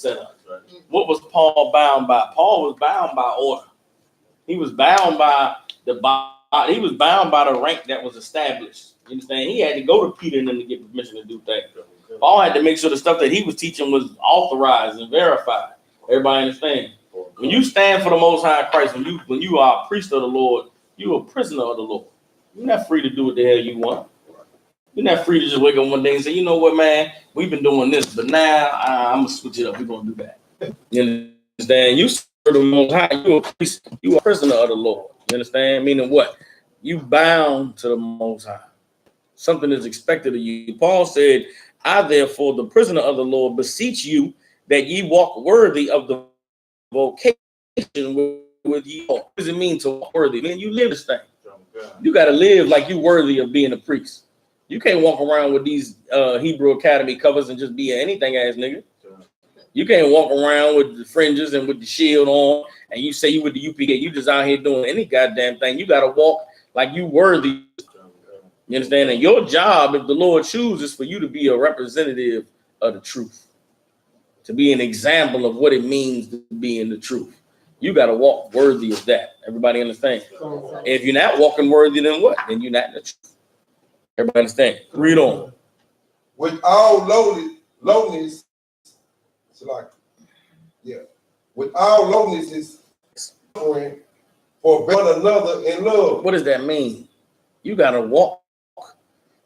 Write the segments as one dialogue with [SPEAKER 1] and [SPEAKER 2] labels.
[SPEAKER 1] set up. What was Paul bound by? Paul was bound by order. He was bound by he was bound by the rank that was established. You understand? He had to go to Peter and them to get permission to do things. Paul had to make sure the stuff that he was teaching was authorized and verified. Everybody understand? When you stand for the Most High Christ, when you are a priest of the Lord, you are a prisoner of the Lord. You're not free to do what the hell you want. You're not free to just wake up one day and say, you know what, man, we've been doing this, but now I'm gonna switch it up. We're gonna do that. You understand? You serve the Most High. You a priest. You a prisoner of the Lord. You understand? Meaning what? You bound to the Most High. Something is expected of you. Paul said, I therefore, the prisoner of the Lord, beseech you that ye walk worthy of the vocation with you. What does it mean to walk worthy? Man, you live this thing. You got to live like you worthy of being a priest. You can't walk around with these Hebrew Academy covers and just be anything ass nigga. You can't walk around with the fringes and with the shield on and you say you with the UPK. You just out here doing any goddamn thing. You got to walk like you worthy. You understand? And your job, if the Lord chooses, for you to be a representative of the truth, to be an example of what it means to be in the truth. You got to walk worthy of that. Everybody understand? If you're not walking worthy, then what? Then you're not in the truth. Everybody understand? Read on.
[SPEAKER 2] With all lowliness, it's like, yeah. With all lowliness is suffering for one another in love.
[SPEAKER 1] What does that mean? You got to walk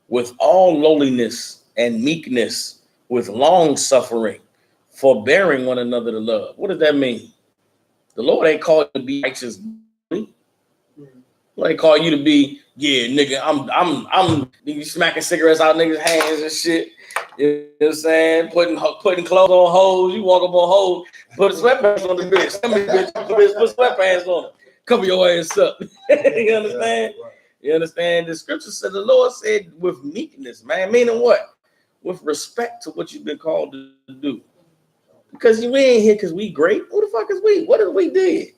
[SPEAKER 1] with all lowliness and meekness, with long suffering, forbearing one another to love. What does that mean? The Lord ain't called you to be righteous. The Lord ain't called you to be, yeah, nigga, I'm smacking cigarettes out niggas' hands and shit. You know what I'm saying? Putting clothes on hoes. You walk up on hoes, put sweatpants on the bitch. Some of the bitch put sweatpants on. Cover your ass up. You understand? You understand? The scripture said, the Lord said with meekness, man, meaning what? With respect to what you've been called to do. Because we ain't here because we great. Who the fuck is we? What did we did?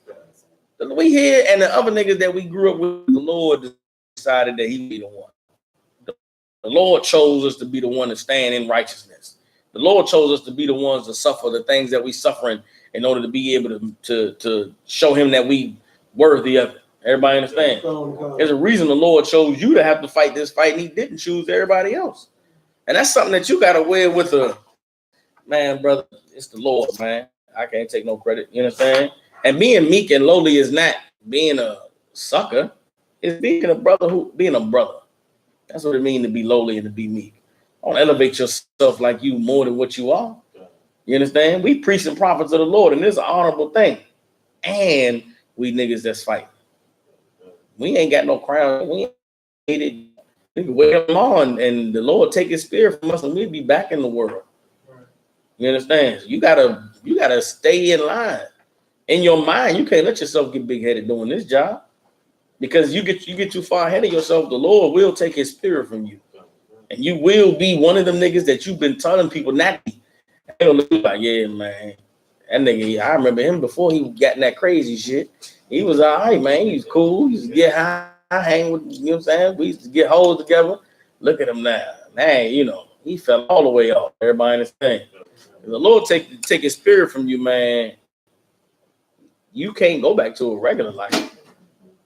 [SPEAKER 1] We here and the other niggas that we grew up with, the Lord decided that he be the one. The Lord chose us to be the one to stand in righteousness. The Lord chose us to be the ones to suffer the things that we suffering in order to be able to show him that we worthy of it. Everybody understand? There's a reason the Lord chose you to have to fight this fight and he didn't choose everybody else. And that's something that you got to wear with man, brother, it's the Lord, man. I can't take no credit. You understand? And being meek and lowly is not being a sucker. It's being a brother being a brother. That's what it means to be lowly and to be meek. Don't elevate yourself like you more than what you are. You understand? We priests and prophets of the Lord, and it's an honorable thing. And we niggas that's fighting. We ain't got no crown. We ain't we can wait them on, and the Lord take his spirit from us, and we'll be back in the world. You understand? You gotta stay in line. In your mind, you can't let yourself get big-headed doing this job. Because you get too far ahead of yourself, the Lord will take his spirit from you. And you will be one of them niggas that you've been telling people not to be. They'll look like, yeah, man. That nigga, I remember him before he got in that crazy shit. He was all right, man. He was cool. He used to get high, hang with, you know what I'm saying? We used to get hoes together. Look at him now. Man, you know, he fell all the way off. Everybody understand. The Lord take his spirit from you, man. You can't go back to a regular life.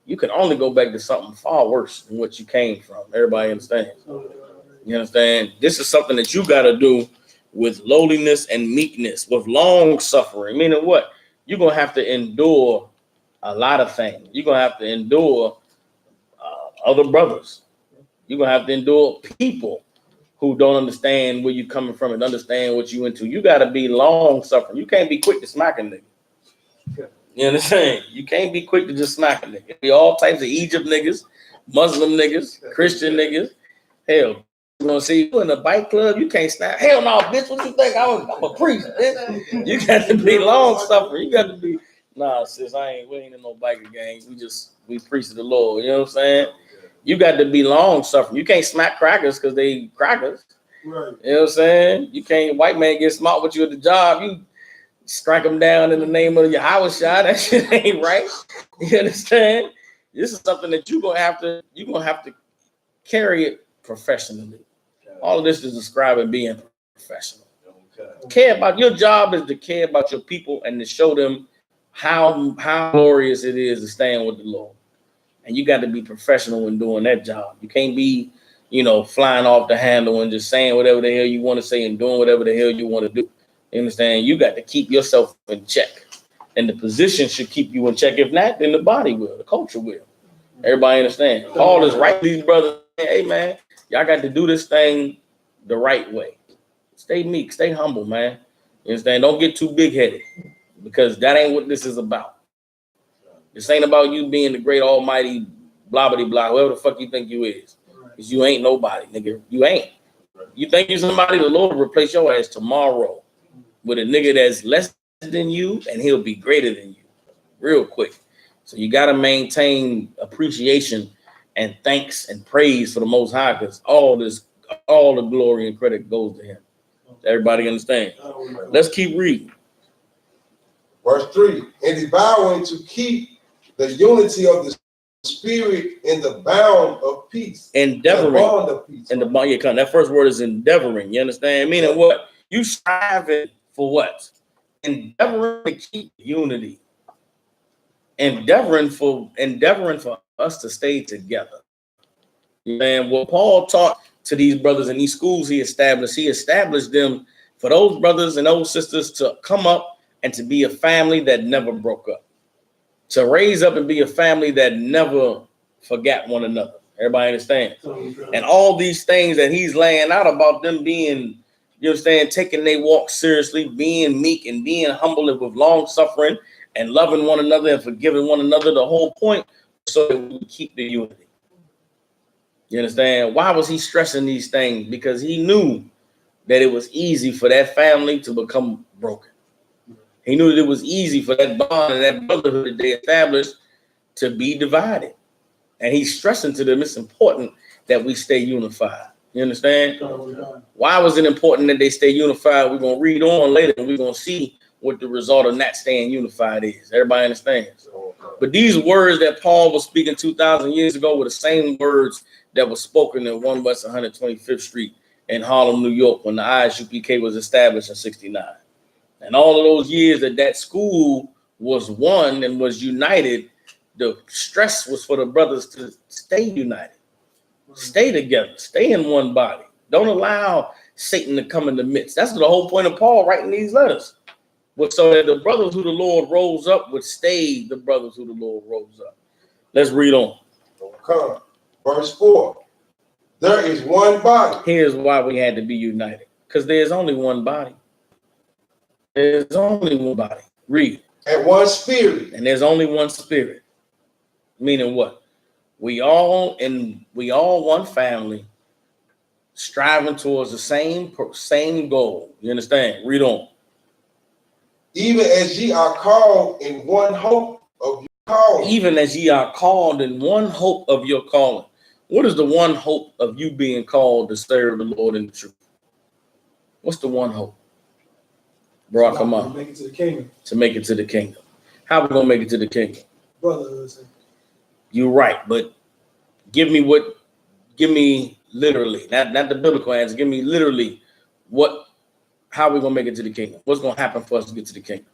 [SPEAKER 1] You can only go back to something far worse than what you came from. Everybody understands. You understand? This is something that you got to do with lowliness and meekness, with long suffering. Meaning what? You're going to have to endure a lot of things. You're going to have to endure other brothers. You're going to have to endure people who don't understand where you're coming from and understand what you into. You got to be long suffering. You can't be quick to smack a nigga. You understand? You can't be quick to just smack a nigga. Be all types of Egypt niggas, Muslim niggas, Christian niggas. Hell, you gonna see you in a bike club, you can't snap. Hell no, bitch. What you think? I'm a priest, bitch. You got to be long suffering. You got to be, nah, sis, we ain't in no biker gang. We priests of the Lord. You know what I'm saying? You got to be long suffering. You can't smack crackers because they crackers. Right. You know what I'm saying? You can't, white man get smart with you at the job. You strike them down in the name of your house shot. That shit ain't right. You understand? This is something that you're gonna have to carry it professionally. All of this is describing being professional. Care about your job is to care about your people and to show them how glorious it is to stand with the Lord. And you got to be professional in doing that job. You can't be, flying off the handle and just saying whatever the hell you want to say and doing whatever the hell you want to do. You understand? You got to keep yourself in check. And the position should keep you in check. If not, then the body will, the culture will. Everybody understand? Paul is right. These brothers, hey man, y'all got to do this thing the right way. Stay meek, stay humble, man. You understand? Don't get too big-headed, because that ain't what this is about. This ain't about you being the great almighty blah blah blah, whoever the fuck you think you is. Because you ain't nobody, nigga. You ain't. You think you somebody, the Lord will replace your ass tomorrow with a nigga that's less than you, and he'll be greater than you real quick. So you got to maintain appreciation and thanks and praise for the Most High, because all the glory and credit goes to him. Everybody understand? Let's keep reading.
[SPEAKER 2] Verse 3, and devouring to keep the unity of the spirit in the bound of peace.
[SPEAKER 1] Endeavoring.
[SPEAKER 2] The bond of peace.
[SPEAKER 1] And the bond, that first word is endeavoring. You understand? Meaning what? You striving for what? Endeavoring to keep unity. Endeavoring for us to stay together. And what Paul taught to these brothers in these schools he established them for those brothers and those sisters to come up and to be a family that never broke up, to raise up and be a family that never forgot one another. Everybody understand? And all these things that he's laying out about them being, taking their walk seriously, being meek and being humble and with long suffering and loving one another and forgiving one another. The whole point so that we keep the unity. You understand? Why was he stressing these things? Because he knew that it was easy for that family to become broken. He knew that it was easy for that bond and that brotherhood that they established to be divided. And he's stressing to them it's important that we stay unified. You understand? Why was it important that they stay unified? We're going to read on later and we're going to see what the result of not staying unified is. Everybody understands? But these words that Paul was speaking 2,000 years ago were the same words that was spoken in 1 West 125th Street in Harlem, New York, when the Isupk was established in 69. And all of those years that school was one and was united, the stress was for the brothers to stay united, stay together, stay in one body. Don't allow Satan to come in the midst. That's the whole point of Paul writing these letters. But so that the brothers who the Lord rose up would stay the brothers who the Lord rose up. Let's read on.
[SPEAKER 2] Okay. Verse 4. There is one body.
[SPEAKER 1] Here's why we had to be united. Because there's only one body. There's only one body. Read.
[SPEAKER 2] And one spirit.
[SPEAKER 1] And there's only one spirit. Meaning what? We all one family, striving towards the same goal. You understand? Read on.
[SPEAKER 2] Even as ye are called in one hope of your calling.
[SPEAKER 1] Even as ye are called in one hope of your calling. What is the one hope of you being called to serve the Lord in the truth? What's the one hope? Bro, come on.
[SPEAKER 3] To make it to the kingdom.
[SPEAKER 1] To make it to the kingdom. How are we going to make it to the kingdom?
[SPEAKER 3] Brotherhood.
[SPEAKER 1] You're right, but give me literally, not the biblical answer. Give me literally how are we going to make it to the kingdom? What's going to happen for us to get to the kingdom?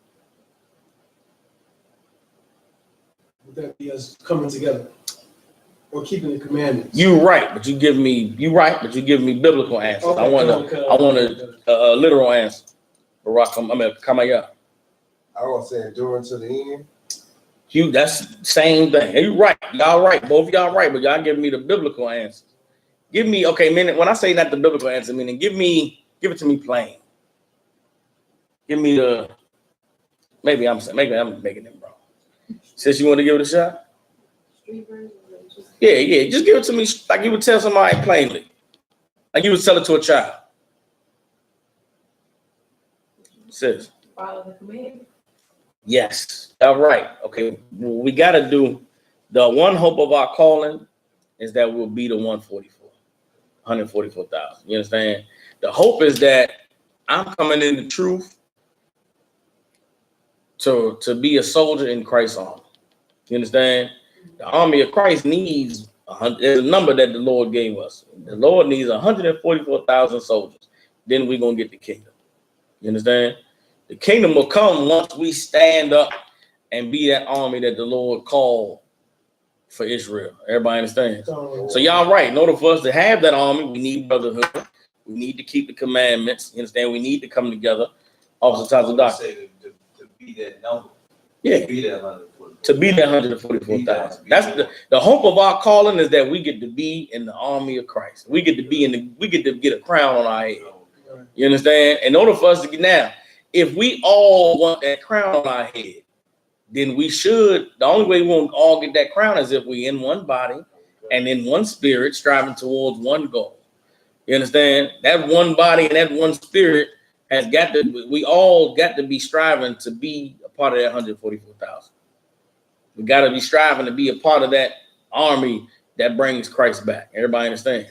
[SPEAKER 3] Would that be us coming together or keeping the commandments?
[SPEAKER 1] You're right, but you give me biblical answers.
[SPEAKER 3] Okay,
[SPEAKER 1] I want a literal answer. Kamaya.
[SPEAKER 2] I was saying endure to the end.
[SPEAKER 1] That's the same thing. You're right. Y'all right. Both of y'all right, but y'all give me the biblical answers. Give me, when I say not the biblical answer, meaning give it to me plain. Give me maybe I'm making it wrong. Since you want to give it a shot? Yeah. Just give it to me like you would tell somebody plainly. Like you would tell it to a child. Sis.
[SPEAKER 4] Follow the command.
[SPEAKER 1] Yes. All right. Okay. What we got to do, the one hope of our calling is that we'll be the 144,000. You understand? The hope is that I'm coming in the truth to be a soldier in Christ's army. You understand? The army of Christ needs there's a number that the Lord gave us. The Lord needs 144,000 soldiers. Then we're going to get the kingdom. You understand? The kingdom will come once we stand up and be that army that the Lord called for Israel. Everybody understand? So y'all right. In order for us to have that army, we need brotherhood. We need to keep the commandments. You understand? We need to come together. Also, types of doctrine.
[SPEAKER 4] To be that number.
[SPEAKER 1] Yeah.
[SPEAKER 4] To be that 144,000.
[SPEAKER 1] To be that 144,000. That's the hope of our calling is that we get to be in the army of Christ. We get to be we get to get a crown on our head. You understand? In order for us to get now, if we all want that crown on our head, then we should. The only way we won't all get that crown is if we in one body and in one spirit, striving towards one goal. You understand? That one body and that one spirit has got to. We all got to be striving to be a part of that 144,000. We got to be striving to be a part of that army that brings Christ back. Everybody understand?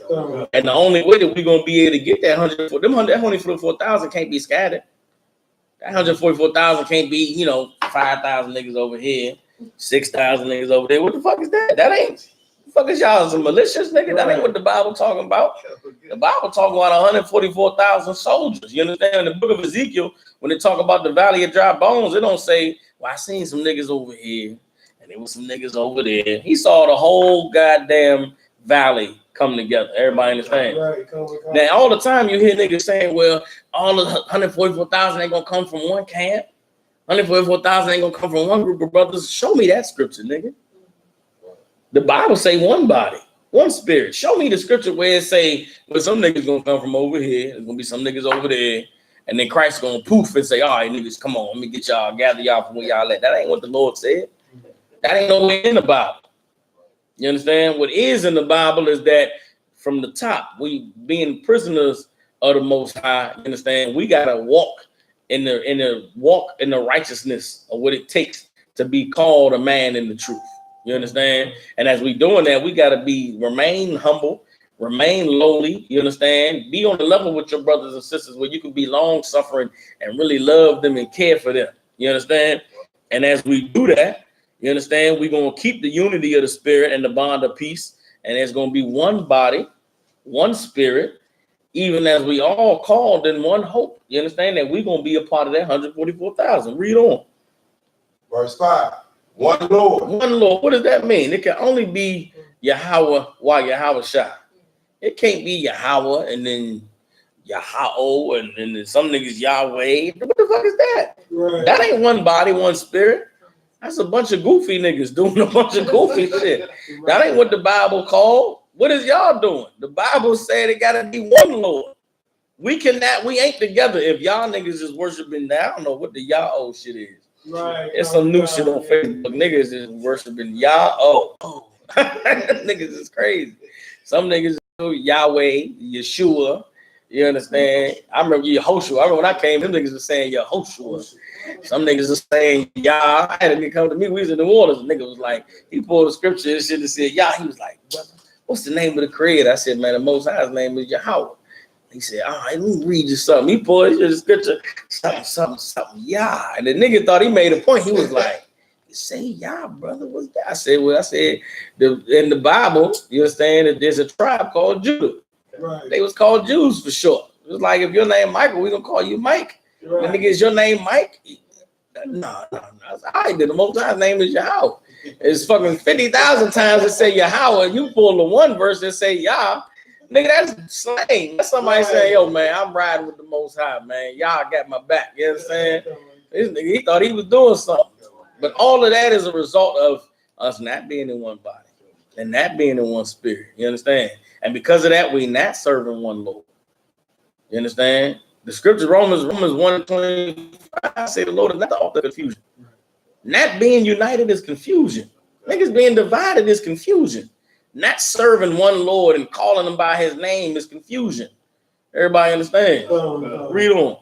[SPEAKER 1] And the only way that we're gonna be able to get that 144,000 can't be scattered. That 144,000 can't be, 5,000 niggas over here, 6,000 niggas over there. What the fuck is that? That ain't. The fuck is y'all some malicious niggas? That ain't what the Bible talking about. The Bible talking about 144,000 soldiers. You understand? In the book of Ezekiel, when they talk about the valley of dry bones, it don't say, "Well, I seen some niggas over here, and there was some niggas over there." He saw the whole goddamn valley come together. Everybody understand?
[SPEAKER 3] Right.
[SPEAKER 1] Now, all the time you hear niggas saying, well, all of 144,000 ain't gonna come from one camp. 144,000 ain't gonna come from one group of brothers. Show me that scripture, nigga. The Bible say one body, one spirit. Show me the scripture where it say, well, some niggas gonna come from over here. There's gonna be some niggas over there. And then Christ gonna poof and say, all right, niggas, come on, let me get y'all, gather y'all from where y'all at. That ain't what the Lord said. That ain't nowhere in the Bible. You understand? What is in the Bible is that from the top, we being prisoners of the Most High. You understand? We gotta walk in the righteousness of what it takes to be called a man in the truth. You understand? And as we doing that, we gotta remain humble, remain lowly. You understand? Be on the level with your brothers and sisters where you can be long suffering and really love them and care for them. You understand? And as we do that, you understand, we're going to keep the unity of the spirit and the bond of peace. And there's going to be one body, one spirit, even as we all called in one hope. You understand that we're going to be a part of that 144,000. Read on.
[SPEAKER 2] Verse 5. One Lord.
[SPEAKER 1] One Lord. What does that mean? It can only be Yahweh while Yahweh Shai. It can't be Yahweh and then Yahweh and then some niggas Yahweh. What the fuck is that?
[SPEAKER 3] Right.
[SPEAKER 1] That ain't one body, one spirit. That's a bunch of goofy niggas doing a bunch of goofy shit. That ain't what the Bible called. What is y'all doing? The Bible said it gotta be one Lord. We ain't together. If y'all niggas is worshiping, I don't know what the Yahweh shit is.
[SPEAKER 3] Right.
[SPEAKER 1] It's some new shit on Facebook. Niggas is worshiping Yahweh. Niggas is crazy. Some niggas do Yahweh, Yeshua. You understand? I remember Yehoshua. I remember when I came, them niggas were saying Yehoshua. Some niggas are saying Yah. I had a nigga come to me. We was in New Orleans. The nigga was like, he pulled the scripture and shit and said Yah. He was like, brother, what's the name of the creator? I said, man, the Most High's name is Yahweh. He said, all right, let me read you something. He pulled the scripture, something, Yah. And the nigga thought he made a point. He was like, say Yah, brother. What's that? I said, in the Bible, you understand that there's a tribe called Judah.
[SPEAKER 3] Right.
[SPEAKER 1] They was called Jews for short. It was like, if your name Michael, we gonna call you Mike.
[SPEAKER 3] Right.
[SPEAKER 1] The nigga, is your name Mike? No. I did the Most High's name is Yahweh. It's fucking 50,000 times to say Yahweh. You pull the one verse and say Yah. Nigga, that's slang. That's somebody saying, yo, man, I'm riding with the Most High, man. Y'all got my back. You understand? This nigga, he thought he was doing something. But all of that is a result of us not being in one body and not being in one spirit. You understand? And because of that, we not serving one Lord. You understand? The scripture, Romans 1:25, say the Lord is not the author of confusion. Not being united is confusion. Niggas being divided is confusion. Not serving one Lord and calling him by his name is confusion. Everybody understand? Read on.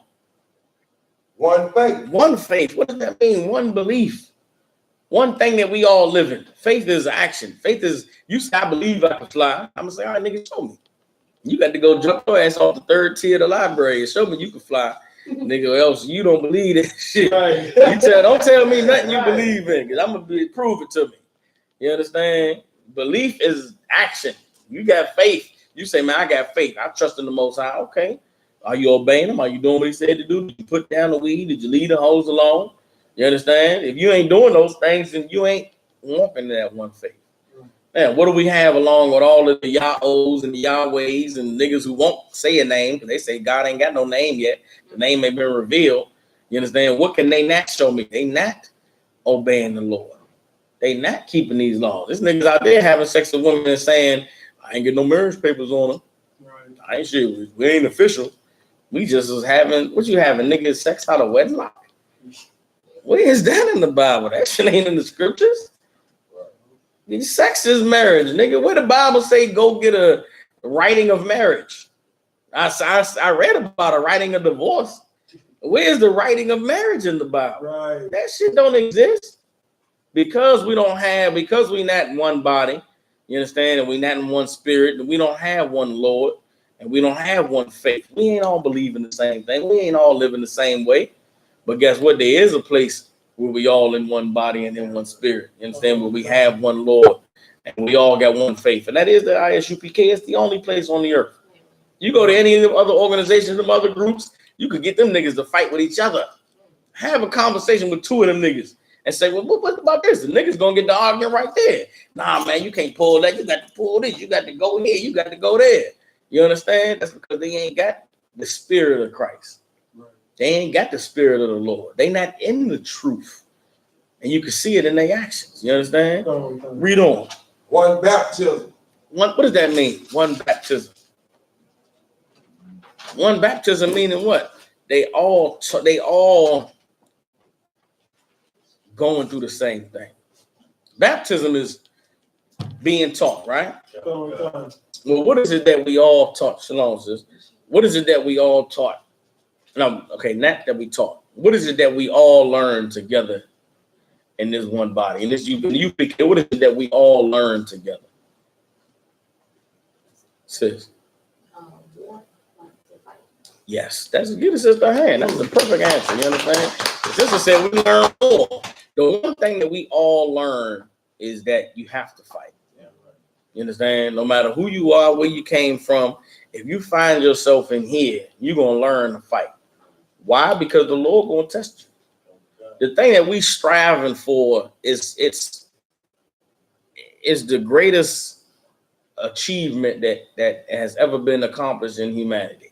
[SPEAKER 2] One faith.
[SPEAKER 1] One faith. What does that mean? One belief. One thing that we all live in. Faith is action. Faith is, you say, I believe I can fly. I'm going to say, all right, nigga, show me. You got to go jump your ass off the third tier of the library and show me you can fly. Nigga, else you don't believe that shit.
[SPEAKER 3] Right.
[SPEAKER 1] Don't tell me nothing you believe in, because I'm going to prove it to me. You understand? Belief is action. You got faith. You say, man, I got faith. I trust in the Most High. Okay. Are you obeying him? Are you doing what he said to do? Did you put down the weed? Did you leave the hoes alone? You understand? If you ain't doing those things, then you ain't walking that one faith. Man, what do we have along with all of the Yahos and the Yahwehs and niggas who won't say a name because they say God ain't got no name yet. The name ain't been revealed. You understand? What can they not show me? They not obeying the Lord. They not keeping these laws. This niggas out there having sex with women and saying, I ain't get no marriage papers on them.
[SPEAKER 3] Right.
[SPEAKER 1] I ain't sure. We ain't official. We just was having, what you having, niggas sex out of wedlock? Where is that in the Bible? That shit ain't in the scriptures. Sex is marriage, nigga. Where the Bible say go get a writing of marriage? I read about a writing of divorce. Where's the writing of marriage in the Bible?
[SPEAKER 3] Right.
[SPEAKER 1] That shit don't exist because we not one body. You understand? And we not in one spirit, and we don't have one Lord, and we don't have one faith. We ain't all believing the same thing. We ain't all living the same way. But guess what? There is a place where we all in one body and in one spirit. You understand? Where we have one Lord and we all got one faith. And that is the Isupk. It's the only place on the earth. You go to any of them other organizations, them other groups, you could get them niggas to fight with each other. Have a conversation with two of them niggas and say, well, what about this? The niggas gonna get the argument right there. Nah, man, you can't pull that. You got to pull this. You got to go here. You got to go there. You understand? That's because they ain't got the spirit of Christ. They ain't got the spirit of the Lord. They not in the truth. And you can see it in their actions. You understand? Read on.
[SPEAKER 2] One baptism.
[SPEAKER 1] What does that mean? One baptism. One baptism meaning what? They all going through the same thing. Baptism is being taught, right? Well, what is it that we all taught? Shalom, sis. What is it that we all taught? No, okay, not that we taught. What is it that we all learn together in this one body? In this you pick. What is it that we all learn together? Sis. Yes, give the sister a hand. That's the perfect answer. You understand? The sister said we learn more. The one thing that we all learn is that you have to fight. You understand? No matter who you are, where you came from, if you find yourself in here, you're gonna learn to fight. Why? Because the Lord gonna test you. The thing that we striving for is the greatest achievement that has ever been accomplished in humanity.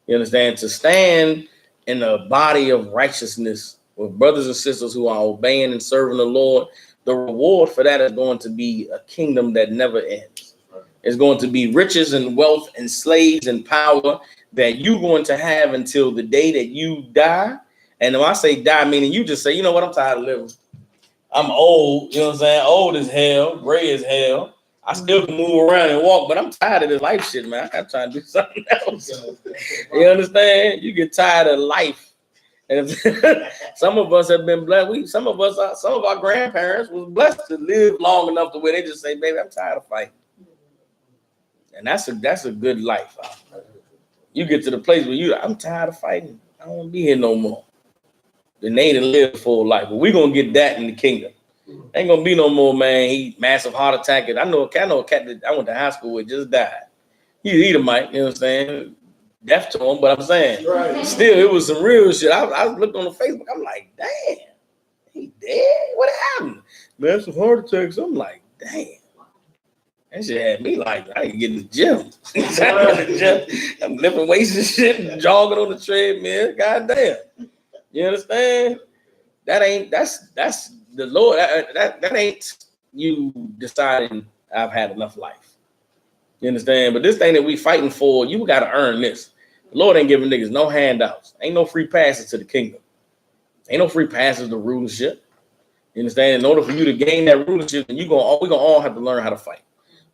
[SPEAKER 1] You understand? To stand in a body of righteousness with brothers and sisters who are obeying and serving the Lord, the reward for that is going to be a kingdom that never ends. It's going to be riches and wealth and slaves and power that you're going to have until the day that you die. And when I say die, meaning you just say, you know what, I'm tired of living. I'm old, you know what I'm saying? Old as hell, gray as hell. I still can move around and walk, but I'm tired of this life shit, man. I got to try to do something else. You understand? You get tired of life. And some of us have been blessed. Some of our grandparents was blessed to live long enough to where they just say, baby, I'm tired of fighting. And that's a good life. You get to the place where I'm tired of fighting. I don't want to be here no more. Then they didn't live full life. But we're going to get that in the kingdom. Ain't going to be no more, man. He massive heart attack. I know a cat that I went to high school with just died. He's Edomite, you know what I'm saying? Deaf to him, but I'm saying, right. Still, it was some real shit. I looked on the Facebook. I'm like, damn, he dead? What happened? Massive heart attacks. I'm like, damn. That shit had me like, I ain't getting the gym. I'm lifting weights and shit and jogging on the treadmill. God damn. You understand? That's the Lord. That ain't you deciding I've had enough life. You understand? But this thing that we fighting for, you got to earn this. The Lord ain't giving niggas no handouts. Ain't no free passes to the kingdom. Ain't no free passes to rulership. You understand? In order for you to gain that rulership, then we're gonna all have to learn how to fight.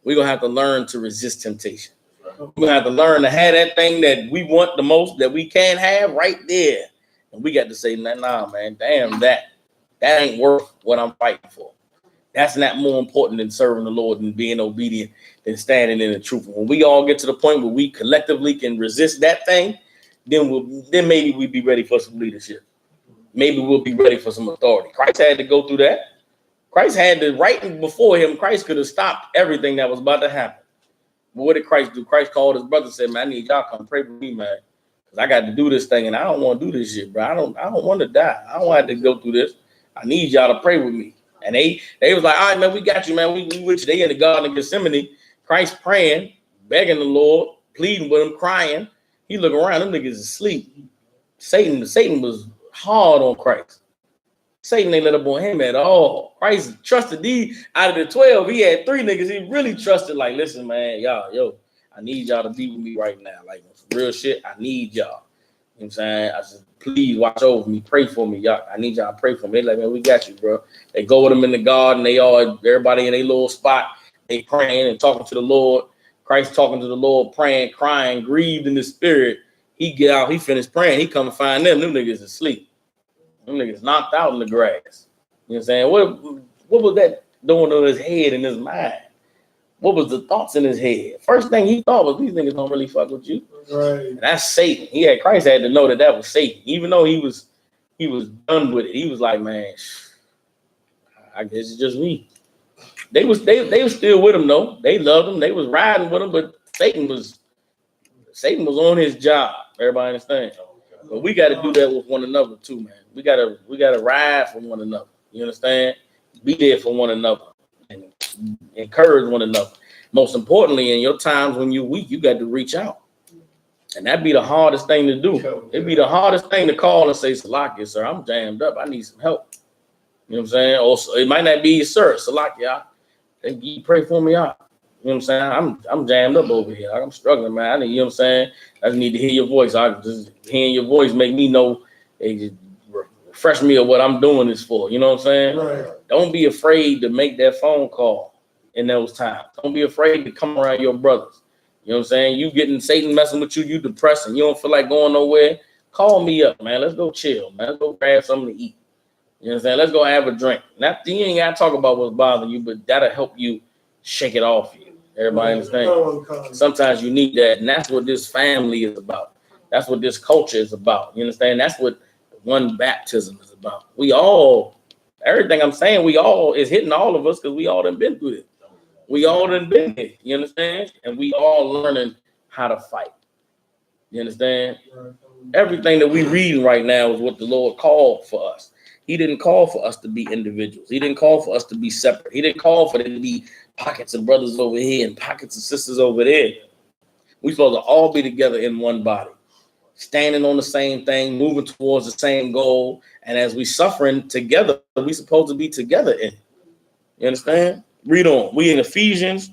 [SPEAKER 1] We're gonna have to learn to resist temptation. We're gonna have to learn to have that thing that we want the most, that we can have right there. And we got to say, nah, man, damn that ain't worth what I'm fighting for. That's not more important than serving the Lord and being obedient than standing in the truth. When we all get to the point where we collectively can resist that thing, then maybe we'll be ready for some leadership. Maybe we'll be ready for some authority. Christ had to go through that. Christ had to, right before him, Christ could have stopped everything that was about to happen. But what did Christ do? Christ called his brother and said, man, I need y'all come pray for me, man. Cause I got to do this thing, and I don't want to do this shit, bro. I don't want to die. I don't have to go through this. I need y'all to pray with me. And they was like, all right, man, we got you, man. We with you. They in the Garden of Gethsemane, Christ praying, begging the Lord, pleading with him, crying. He look around, them niggas asleep. Satan was hard on Christ. Satan ain't let up on him at all. Christ trusted these out of the 12. He had 3 niggas he really trusted. Like, listen, man, y'all, I need y'all to be with me right now. Like, real shit, I need y'all. You know what I'm saying? I said, please watch over me, pray for me. Y'all, I need y'all to pray for me. They like, man, we got you, bro. They go with them in the garden. Everybody in their little spot. They praying and talking to the Lord. Christ talking to the Lord, praying, crying, grieved in the spirit. He get out, he finished praying. He come and find them. Them niggas asleep. Them niggas knocked out in the grass. You know what I'm saying? What was that doing to his head and his mind? What was the thoughts in his head? First thing he thought was, these niggas don't really fuck with you.
[SPEAKER 3] Right.
[SPEAKER 1] And that's Satan. Christ had to know that was Satan. Even though he was done with it. He was like, man, I guess it's just me. They was still with him though. They loved him. They was riding with him, but Satan was on his job. Everybody understand? But we got to do that with one another too, man. We gotta ride for one another. You understand? Be there for one another and encourage one another. Most importantly, in your times when you're weak, you got to reach out. And that'd be the hardest thing to do. It'd be the hardest thing to call and say, Salakia, sir, I'm jammed up. I need some help. You know what I'm saying? Or it might not be, sir, Salakia, you pray for me out. You know what I'm saying? I'm jammed up over here. I'm struggling, man. You know what I'm saying? I just need to hear your voice. Just hearing your voice make me know, just refresh me of what I'm doing this for. You know what I'm saying?
[SPEAKER 3] Right.
[SPEAKER 1] Don't be afraid to make that phone call in those times. Don't be afraid to come around your brothers. You know what I'm saying? You getting Satan messing with you, you depressed, and you don't feel like going nowhere. Call me up, man. Let's go chill, man. Let's go grab something to eat. You know what I'm saying? Let's go have a drink. You ain't got to talk about what's bothering you, but that'll help you shake it off you. Everybody understand? Sometimes you need that, and that's what this family is about. That's what this culture is about. You understand? That's what one baptism is about. Everything I'm saying, is hitting all of us because we all done been through it. We all done been here. You understand? And we all learning how to fight. You understand? Everything that we reading right now is what the Lord called for us. He didn't call for us to be individuals. He didn't call for us to be separate. He didn't call for there to be pockets of brothers over here and pockets of sisters over there. We're supposed to all be together in one body, standing on the same thing, moving towards the same goal. And as we suffering together, we supposed to be together in it. You understand? Read on. We in Ephesians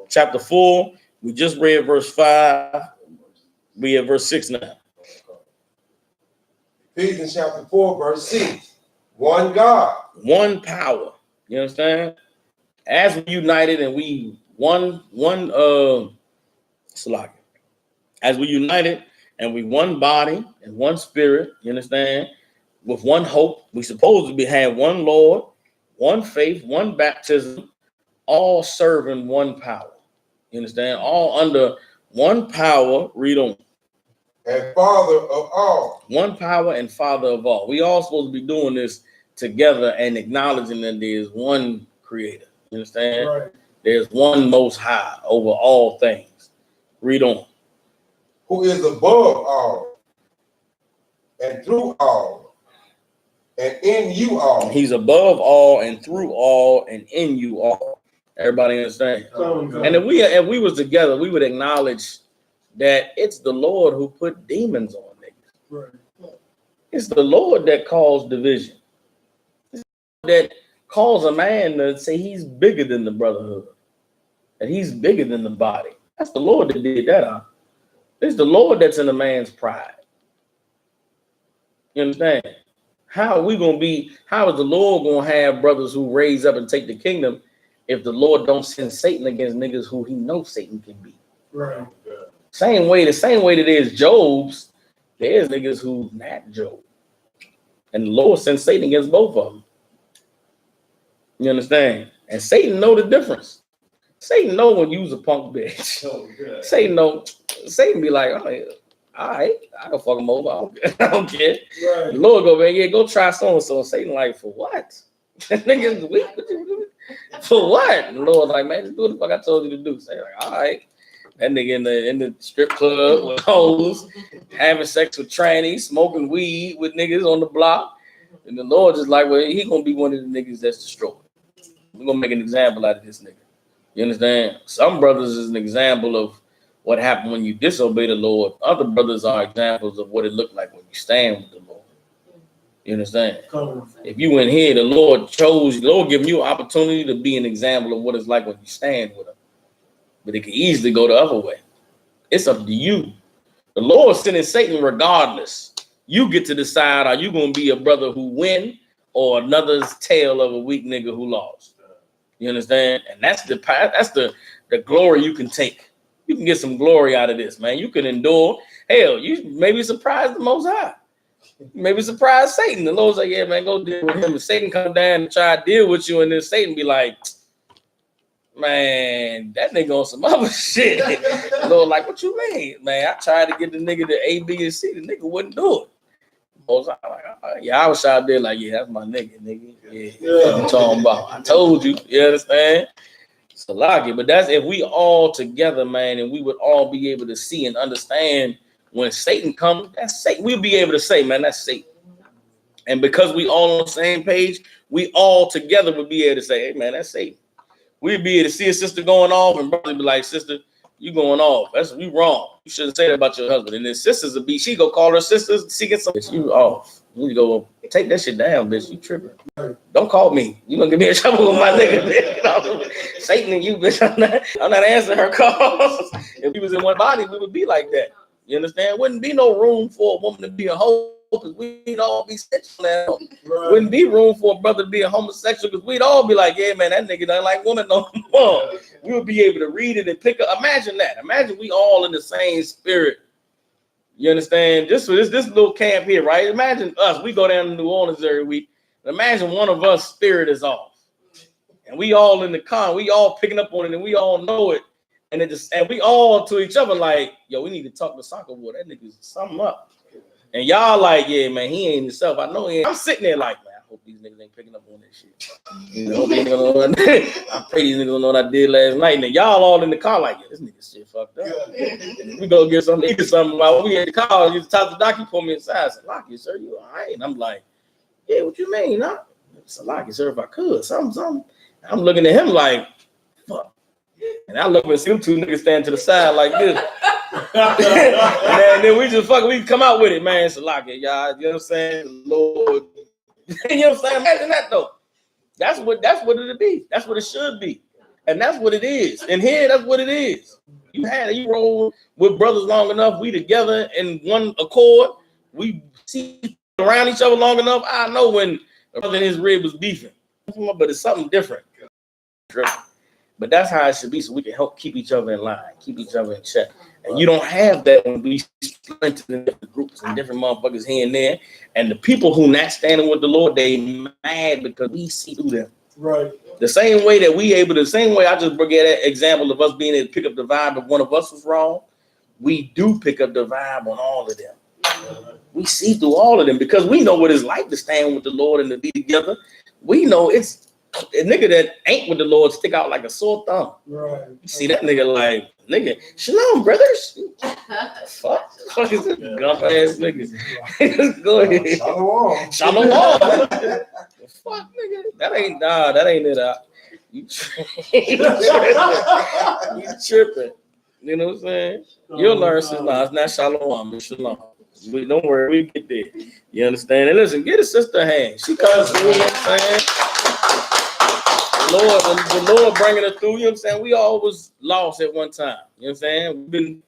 [SPEAKER 1] chapter 4. We just read verse 5. We at verse 6 now.
[SPEAKER 2] Ephesians chapter 4, verse 6. One God.
[SPEAKER 1] One power. You understand? As we united and we as we united and we one body and one spirit, you understand? With one hope, we supposed to have one Lord, one faith, one baptism, all serving one power. You understand? All under one power. Read on.
[SPEAKER 2] And Father of all.
[SPEAKER 1] One power and Father of all. We all supposed to be doing this together and acknowledging that there's one creator. You understand?
[SPEAKER 3] Right.
[SPEAKER 1] There's one most high over all things. Read on.
[SPEAKER 2] Who is above all and through all and in you all.
[SPEAKER 1] He's above all and through all and in you all. Everybody understand? And if we was together, we would acknowledge that it's the Lord who put demons on niggas.
[SPEAKER 3] Right.
[SPEAKER 1] It's the Lord that caused division. It's the Lord that calls a man to say he's bigger than the brotherhood, that he's bigger than the body. That's the Lord that did that. Huh? It's the Lord that's in a man's pride. You understand? How is the Lord gonna have brothers who raise up and take the kingdom if the Lord don't send Satan against niggas who he knows Satan can beat?
[SPEAKER 3] Right.
[SPEAKER 1] The same way that is Job's, there's niggas who not Job. And the Lord sent Satan against both of them. You understand? And Satan know the difference. Satan know when you was a punk bitch.
[SPEAKER 4] Oh,
[SPEAKER 1] Satan be like, all right, I can fuck him over. I don't care.
[SPEAKER 3] Right.
[SPEAKER 1] The Lord go, man, yeah, go try so-and-so. Satan like, for what? Niggas weak. For what? And the Lord's like, man, just do what the fuck I told you to do. Satan like, all right. That nigga in the strip club with hoes, having sex with trannies, smoking weed with niggas on the block. And the Lord is like, well, he gonna be one of the niggas that's destroyed. We're gonna make an example out of this nigga. You understand? Some brothers is an example of what happened when you disobey the Lord. Other brothers are examples of what it looked like when you stand with the Lord. You understand? If you went here, the Lord giving you an opportunity to be an example of what it's like when you stand with him. But it can easily go the other way. It's up to you. The Lord sending Satan regardless. You get to decide, are you going to be a brother who win or another's tale of a weak nigga who lost? You understand? And that's the glory you can take. You can get some glory out of this, man. You can endure. Hell, you maybe surprise the Most High. Maybe surprise Satan. The Lord's like, yeah, man, go deal with him. If Satan come down and try to deal with you, and then Satan be like, man, that nigga on some other shit. The Lord like, what you mean? Man, I tried to get the nigga to A, B, and C. The nigga wouldn't do it. I was out there like, yeah, that's my nigga. Yeah. I'm talking about. I told you. You understand? It's a lot, but that's if we all together, man, and we would all be able to see and understand when Satan comes, that's Satan. We'll be able to say, man, that's Satan. And because we all on the same page, we all together would be able to say, hey, man, that's Satan. We'd be able to see a sister going off and brother be like, sister, you going off. That's you wrong. You shouldn't say that about your husband. And then sisters will be, she go call her sisters, seeking some. You off. You go take that shit down, bitch. You tripping. Don't call me. You gonna get me in trouble with my nigga. You know? Satan and you, bitch. I'm not answering her calls. If we was in one body, we would be like that. You understand? Wouldn't be no room for a woman to be a hoe because we'd all be sexual now. Right. Wouldn't be room for a brother to be a homosexual because we'd all be like, yeah, man, that nigga doesn't like women no more. We would be able to read it and pick up. Imagine that. Imagine we all in the same spirit. You understand? This little camp here, right? Imagine us. We go down to New Orleans every week. Imagine one of us spirit is off. And we all in the car. We all picking up on it and we all know it. And we all to each other like, yo, we need to talk to soccer boy. That nigga's something up. And y'all like, yeah, man, he ain't himself. I know he ain't. I'm sitting there like, man, I hope these niggas ain't picking up on that shit. You know, I pray these niggas don't know what I did last night. And y'all all in the car like, yeah, this nigga shit fucked up. We go get something, eat something. While we in the car, you talk to the doctor, pull me inside. I said, Lockie, sir, you all right? And I'm like, yeah, what you mean? Huh? I said, Lockie, sir, if I could, something. I'm looking at him like, fuck. And I look and see them two niggas stand to the side like this. And then we come out with it, man. It's a lock it, y'all. You know what I'm saying? Lord. You know what I'm saying? Imagine that though. That's what it'll be. That's what it should be. And that's what it is. And here, that's what it is. You roll with brothers long enough, we together in one accord, we see around each other long enough. I know when the brother in his rib was beefing. But it's something different. But that's how it should be, so we can help keep each other in line, keep each other in check. And you don't have that when we split into different groups and different motherfuckers here and there. And the people who not standing with the Lord, they mad because we see through them. Right. The same way I just brought that example of us being able to pick up the vibe if one of us was wrong. We do pick up the vibe on all of them. We see through all of them because we know what it's like to stand with the Lord and to be together. We know it's a nigga that ain't with the Lord stick out like a sore thumb. Right. You see that nigga like, nigga, shalom, brothers. Fuck is this gump ass nigga? Go ahead. Shalom. Fuck, nigga. That ain't it. You tripping. You know what I'm saying? You'll learn it's not shalom, it's shalom. Don't worry, we get there. You understand? And listen, get a sister a hand. She comes through, you know what I'm saying? The Lord bringing us through, you know what I'm saying? We all was lost at one time, you know what I'm saying? We've been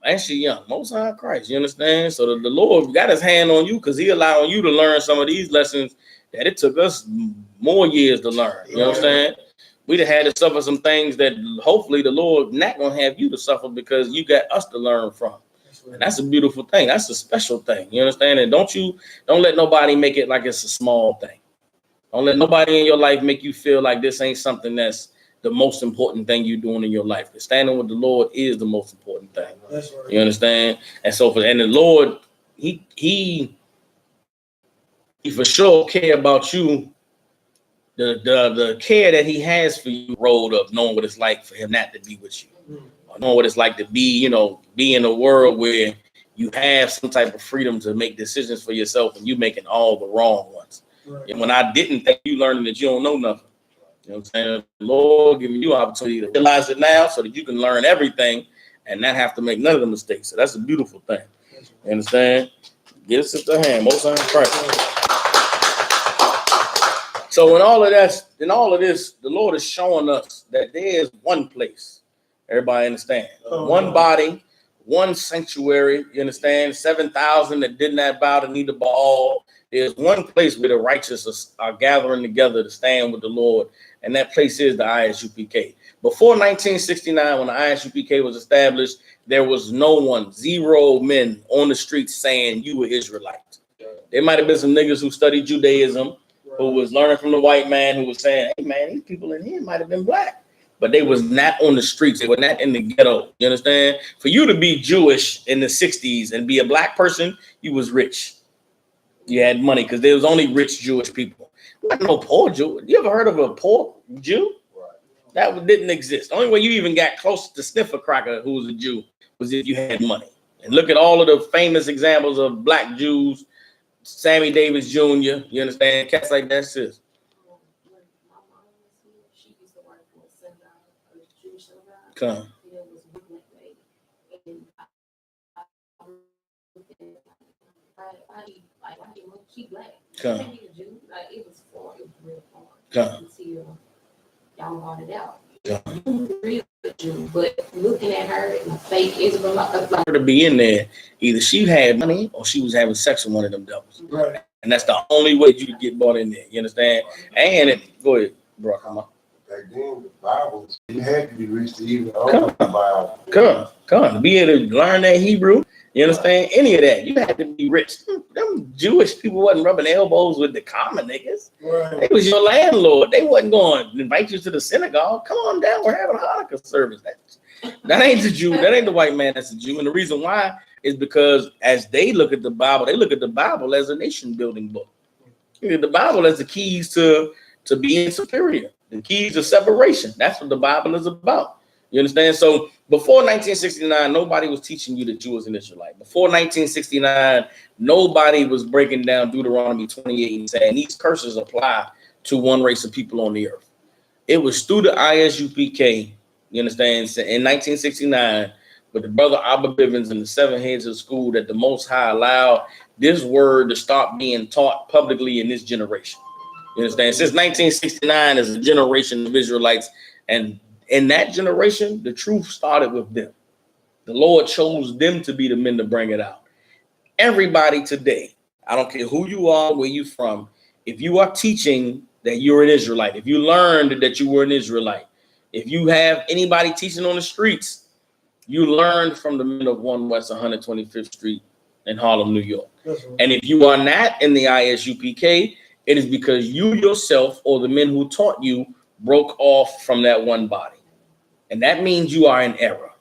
[SPEAKER 1] actually young, most high Christ, you understand? So the Lord got his hand on you because he allowing you to learn some of these lessons that it took us more years to learn, you know what I'm saying? We'd have had to suffer some things that hopefully the Lord not going to have you to suffer because you got us to learn from. And that's a beautiful thing. That's a special thing, you understand? And don't let nobody make it like it's a small thing. Don't let nobody in your life make you feel like this ain't something that's the most important thing you're doing in your life. Because standing with the Lord is the most important thing. That's right. You understand? And so the Lord, he for sure care about you. The care that he has for you rolled up, knowing what it's like for him not to be with you. know what it's like to be in a world where you have some type of freedom to make decisions for yourself and you making all the wrong ones.
[SPEAKER 3] Right.
[SPEAKER 1] And when I didn't think, you learning that you don't know nothing. You know what I'm saying? The Lord giving you opportunity to realize it now so that you can learn everything and not have to make none of the mistakes. So that's a beautiful thing. You understand? Get us into the hand. Most of Christ. So in all of this, the Lord is showing us that there is one place. Everybody understand? One body, one sanctuary. You understand? 7,000 that did not bow to neither Baal. There's one place where the righteous are gathering together to stand with the Lord, and that place is the ISUPK. Before 1969, when the ISUPK was established, there was no one, zero men on the streets saying you were Israelites. There might have been some niggas who studied Judaism, who was learning from the white man, who was saying, hey, man, these people in here might have been black. But they was not on the streets. They were not in the ghetto. You understand? For you to be Jewish in the 60s and be a black person, you was rich. You had money because there was only rich Jewish people. There wasn't no poor Jew. You ever heard of a poor Jew? That didn't exist. The only way you even got close to sniff a cracker who was a Jew was if you had money. And look at all of the famous examples of black Jews. Sammy Davis Jr., you understand? Cats like that, sis. Come. Come. Come.
[SPEAKER 5] Y'all brought it out. But looking at her and the fake Israelite,
[SPEAKER 1] her to be in there, either she had money or she was having sex with one of them devils.
[SPEAKER 3] Right.
[SPEAKER 1] And that's the only way you could get bought in there. You understand? And go ahead, bro. Come on.
[SPEAKER 2] Back then, the Bible, you had to be rich to even own the Bible.
[SPEAKER 1] Come. To be able to learn that Hebrew, you understand? Any of that, you had to be rich. Them Jewish people wasn't rubbing elbows with the common niggas.
[SPEAKER 3] Right.
[SPEAKER 1] They was your landlord. They wasn't going to invite you to the synagogue. Come on down. We're having a Hanukkah service. That ain't the Jew. That ain't the white man. That's the Jew. And the reason why is because as they look at the Bible, they look at the Bible as a nation building book. Look at the Bible as the keys to being superior, the keys of separation. That's what the Bible is about. You understand? So before 1969, nobody was teaching you that you was an Israelite. Before 1969, nobody was breaking down Deuteronomy 28 and saying these curses apply to one race of people on the earth. It was through the ISUPK, you understand, in 1969, with the brother Abba Bivens and the seven heads of school that the Most High allowed this word to start being taught publicly in this generation. You understand? Since 1969 is a generation of Israelites, and in that generation, the truth started with them. The Lord chose them to be the men to bring it out. Everybody today, I don't care who you are, where you from, if you are teaching that you're an Israelite, if you learned that you were an Israelite, if you have anybody teaching on the streets, you learned from the men of 1 West 125th Street in Harlem, New York. And if you are not in the ISUPK, it is because you yourself or the men who taught you broke off from that one body. And that means you are in error.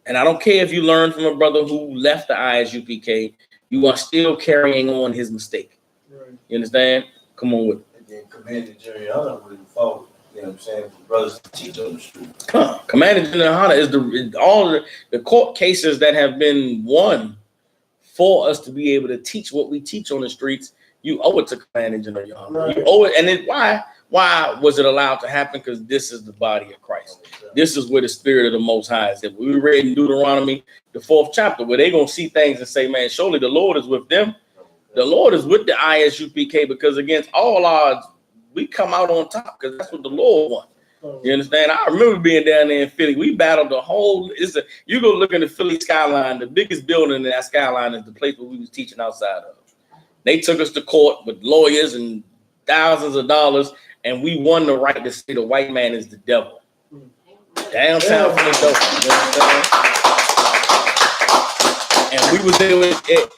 [SPEAKER 1] And I don't care if you learned from a brother who left the ISUPK, you are still carrying on his mistake.
[SPEAKER 3] Right.
[SPEAKER 1] You understand? Come on with it.
[SPEAKER 4] And then Commander Juliana would follow, you know what I'm saying, for brothers to teach on the street.
[SPEAKER 1] Commander Juliana is all the court cases that have been won for us to be able to teach what we teach on the streets. You owe it to Commander Juliana.
[SPEAKER 3] Right.
[SPEAKER 1] You owe it. And then why was it allowed to happen? Because this is the body of Christ. This is where the spirit of the Most High is. We read in Deuteronomy, the 4th chapter, where they're going to see things and say, man, surely the Lord is with them. The Lord is with the ISUPK because against all odds, we come out on top because that's what the Lord wants. You understand? I remember being down there in Philly. We battled the whole, you go look at the Philly skyline, the biggest building in that skyline is the place where we was teaching outside of. They took us to court with lawyers and thousands of dollars, and we won the right to say the white man is the devil. Downtown Philadelphia. And we was able,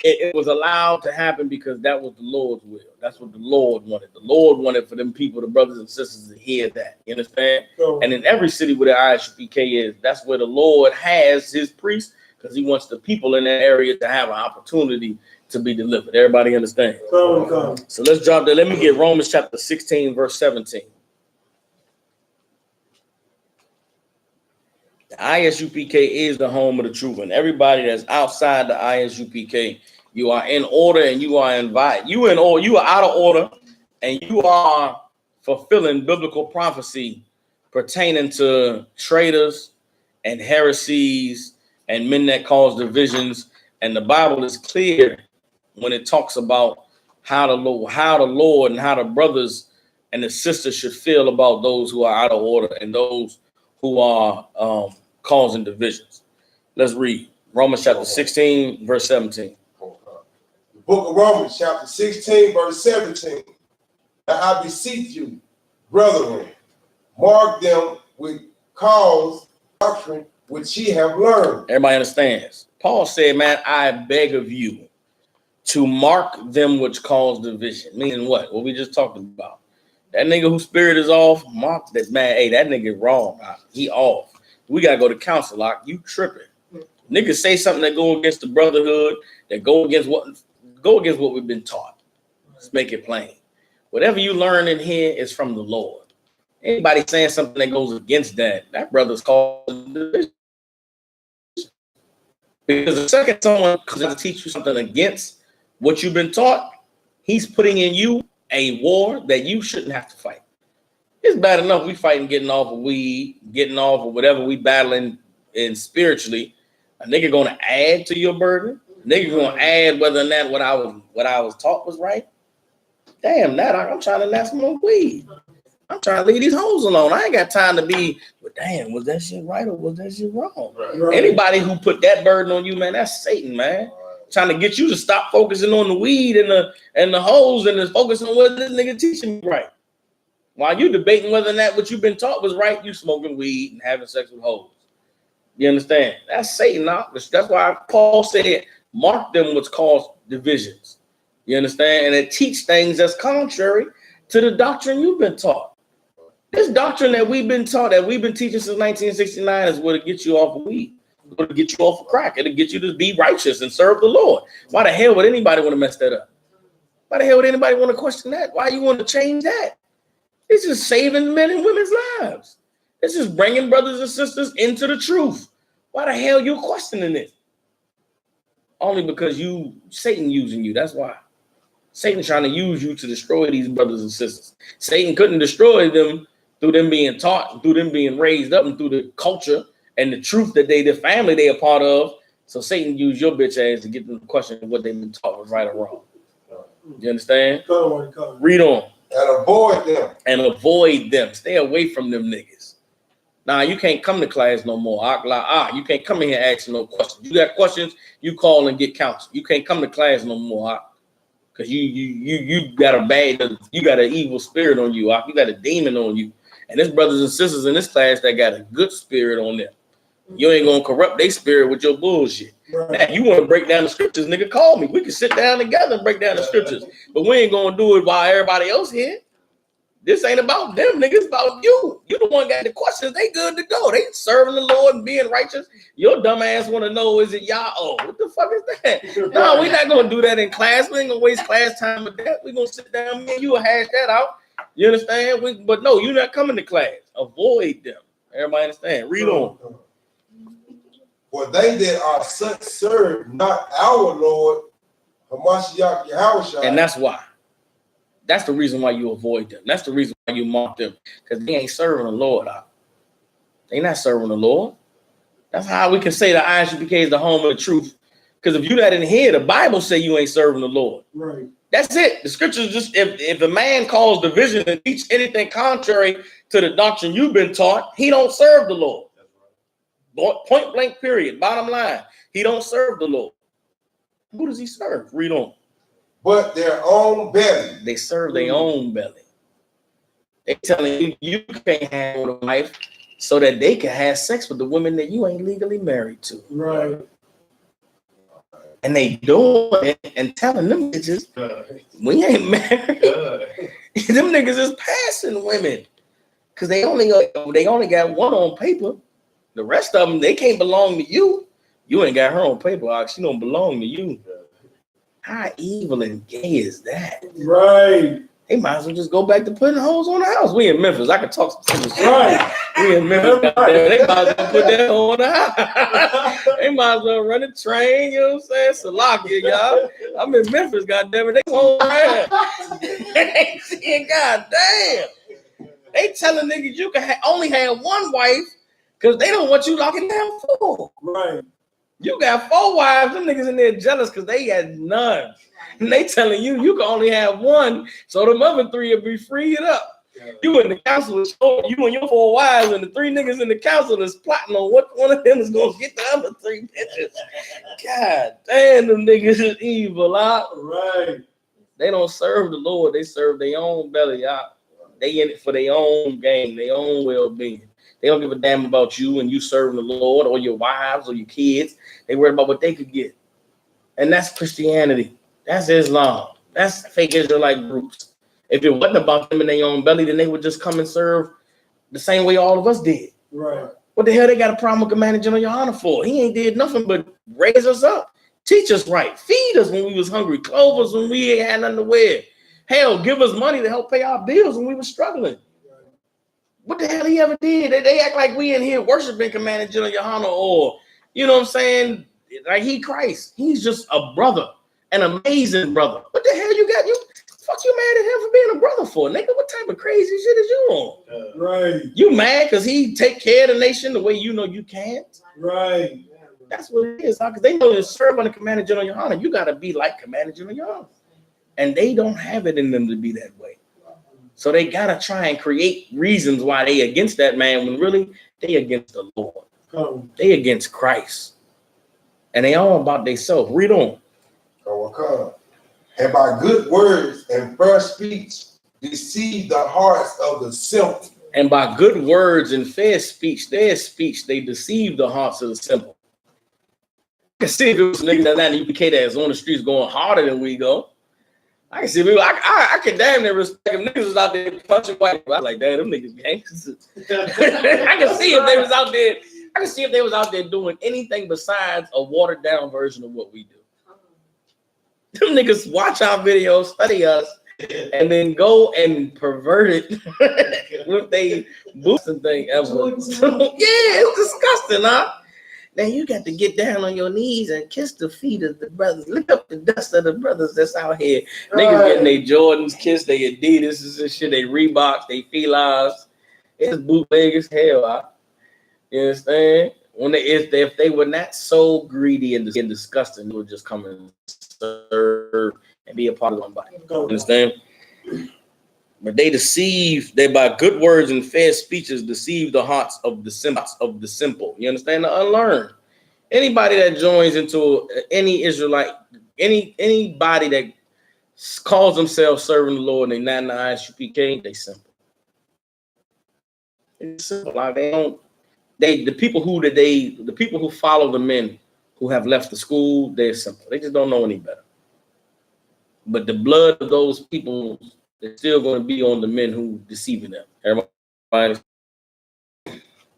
[SPEAKER 1] it was allowed to happen because that was the Lord's will. That's what the Lord wanted. The Lord wanted for them people, the brothers and sisters, to hear that. You understand? And in every city where the ISUPK is, that's where the Lord has his priests because he wants the people in that area to have an opportunity to be delivered. Everybody understand? So let's drop that. Let me get Romans chapter 16, verse 17. The ISUPK is the home of the truth, and everybody that's outside the ISUPK, you are in order and you are invited. You in order, you are out of order, and you are fulfilling biblical prophecy pertaining to traitors and heresies and men that cause divisions. And the Bible is clear when it talks about how the Lord and how the brothers and the sisters should feel about those who are out of order and those who are causing divisions. Let's read Romans chapter 16, verse 17.
[SPEAKER 2] The book of Romans, chapter 16, verse 17. Now I beseech you, brethren, mark them with cause doctrine which ye have learned.
[SPEAKER 1] Everybody understands. Paul said, man, I beg of you to mark them which cause division. Meaning what? What we just talked about. That nigga whose spirit is off, mark that, man, hey, that nigga wrong. He off. We got to go to counsel. Like, you tripping. Niggas say something that go against the brotherhood, that go against what we've been taught. Let's make it plain. Whatever you learn in here is from the Lord. Anybody saying something that goes against that brother's called division. Because the second someone comes to teach you something against what you've been taught, he's putting in you a war that you shouldn't have to fight. It's bad enough we fighting getting off of weed, getting off of whatever we battling in spiritually. A nigga gonna add to your burden. A nigga gonna add whether or not what I was taught was right. Damn, that I'm trying to not smoke weed. I'm trying to leave these hoes alone. I ain't got time to be, but damn, was that shit right or was that shit wrong? Right. Anybody who put that burden on you, man, that's Satan, man. Trying to get you to stop focusing on the weed and the hoes and just focus on what this nigga teaching me right. While you debating whether or not what you've been taught was right, you smoking weed and having sex with hoes. You understand? That's Satan. That's why Paul said, mark them which cause divisions. You understand? And it teach things that's contrary to the doctrine you've been taught. This doctrine that we've been taught, that we've been teaching since 1969 is what it gets you off of weed. It's what it get you off of crack. It'll get you to be righteous and serve the Lord. Why the hell would anybody want to mess that up? Why the hell would anybody want to question that? Why you want to change that? It's just saving men and women's lives. It's just bringing brothers and sisters into the truth. Why the hell you questioning it? Only because Satan using you. That's why. Satan trying to use you to destroy these brothers and sisters. Satan couldn't destroy them through them being taught, through them being raised up, and through the culture and the truth that the family they are part of. So Satan used your bitch ass to get them to question what they've been taught was right or wrong. You understand? Read on. And avoid them. Stay away from them niggas. Nah, you can't come to class no more. You can't come in here asking no questions. You got questions, you call and get counsel. You can't come to class no more. Because you got you got an evil spirit on you. You got a demon on you. And there's brothers and sisters in this class that got a good spirit on them. You ain't gonna corrupt their spirit with your bullshit. Right. Now, you want to break down the scriptures, nigga, call me. We can sit down together and break down the scriptures. But we ain't gonna do it while everybody else here. This ain't about them, nigga. It's about you. You the one got the questions. They good to go. They serving the Lord and being righteous. Your dumb ass want to know, is it y'all? Oh, what the fuck is that? No, we're not gonna do that in class. We ain't gonna waste class time with that. We're gonna sit down, me and you will hash that out. You understand? But no, you're not coming to class. Avoid them. Everybody understand? Read on.
[SPEAKER 2] For they that are such serve not our Lord, Hamashiach Yahushua.
[SPEAKER 1] And that's why. That's the reason why you avoid them. That's the reason why you mock them. Because they ain't serving the Lord. They not serving the Lord. That's how we can say the ISUPK is the home of the truth. Because if you not in here, the Bible say you ain't serving the Lord. Right. That's it. The scriptures just, if a man calls division and teach anything contrary to the doctrine you've been taught, he don't serve the Lord. Point blank period. Bottom line. He don't serve the Lord. Who does he serve? Read on.
[SPEAKER 2] But their own belly.
[SPEAKER 1] They serve their own belly. They telling you can't have a wife so that they can have sex with the women that you ain't legally married to. Right. And they doing it and telling them bitches, we ain't married. Them niggas is passing women. Because they only got one on paper. The rest of them, they can't belong to you. You ain't got her on paper. She don't belong to you. How evil and gay is that? Right. They might as well just go back to putting holes on the house. We in Memphis. I can talk some shit.
[SPEAKER 3] Right.
[SPEAKER 1] We in Memphis. Goddamn. They might as well put that hole on the house. They might as well run a train. You know what I'm saying? Salakia, y'all. I'm in Memphis. Goddamn it. They whole around. They saying, goddamn. They telling niggas you can only have one wife because they don't want you locking down 4.
[SPEAKER 3] Right.
[SPEAKER 1] You got 4 wives. Them niggas in there jealous because they had none. And they telling you can only have one, so the other 3 will be freed up. You in the council, you and your 4 wives, and the 3 niggas in the council is plotting on what one of them is gonna get the other 3 bitches. God damn, them niggas is evil, huh?
[SPEAKER 3] Right.
[SPEAKER 1] They don't serve the Lord, they serve their own belly out. They in it for their own gain, their own well-being. They don't give a damn about you and you serving the Lord or your wives or your kids. They worry about what they could get. And that's Christianity. That's Islam. That's fake Israelite groups. If it wasn't about them in their own belly, then they would just come and serve the same way all of us did.
[SPEAKER 3] Right.
[SPEAKER 1] What the hell they got a problem with Commander General Yohana for? He ain't did nothing but raise us up, teach us right, feed us when we was hungry, clothe us when we ain't had nothing to wear. Hell, give us money to help pay our bills when we were struggling. What the hell he ever did? They act like we in here worshiping Commander General Yohana, or, you know what I'm saying, like he Christ. He's just a brother, an amazing brother. What the hell you got? Fuck you mad at him for being a brother for, nigga? What type of crazy shit is you on?
[SPEAKER 3] Right.
[SPEAKER 1] You mad because he take care of the nation the way you know you can't?
[SPEAKER 3] Right.
[SPEAKER 1] That's what it is, because they know to serve under Commander General Yohana, you got to be like Commander General Yohana. And they don't have it in them to be that way. So they got to try and create reasons why they against that man when really they against the Lord. They against Christ. And they all about themselves. Read on.
[SPEAKER 2] And by good words and fair speech, deceive the hearts of the simple.
[SPEAKER 1] And by good words and fair speech, their speech, they deceive the hearts of the simple. I can see if it was niggas that UPK that's on the streets going harder than we go. I can see people, I can damn near respect them. Niggas was out there punching white. I was like, damn, them niggas gangsters. I can see if they was out there. I can see if they was out there doing anything besides a watered down version of what we do. Them niggas watch our videos, study us, and then go and pervert it with they boosting thing ever. Yeah, it's disgusting, huh? Now you got to get down on your knees and kiss the feet of the brothers. Lick up the dust of the brothers that's out here. Niggas getting their Jordans kissed, they Adidas and shit, they Reeboks, they Filas. It's bootleg as hell. Huh? You understand? When if they were not so greedy and disgusting, they would just come and serve and be a part of one body. Understand? But they by good words and fair speeches deceive the hearts of the simple. You understand? The unlearned. Anybody that joins into any Israelite, anybody that calls themselves serving the Lord and they not in the Isupk, they simple. It's simple. Like the people who follow the men who have left the school, they're simple. They just don't know any better. But the blood of those people is still going to be on the men who deceiving them. Everybody.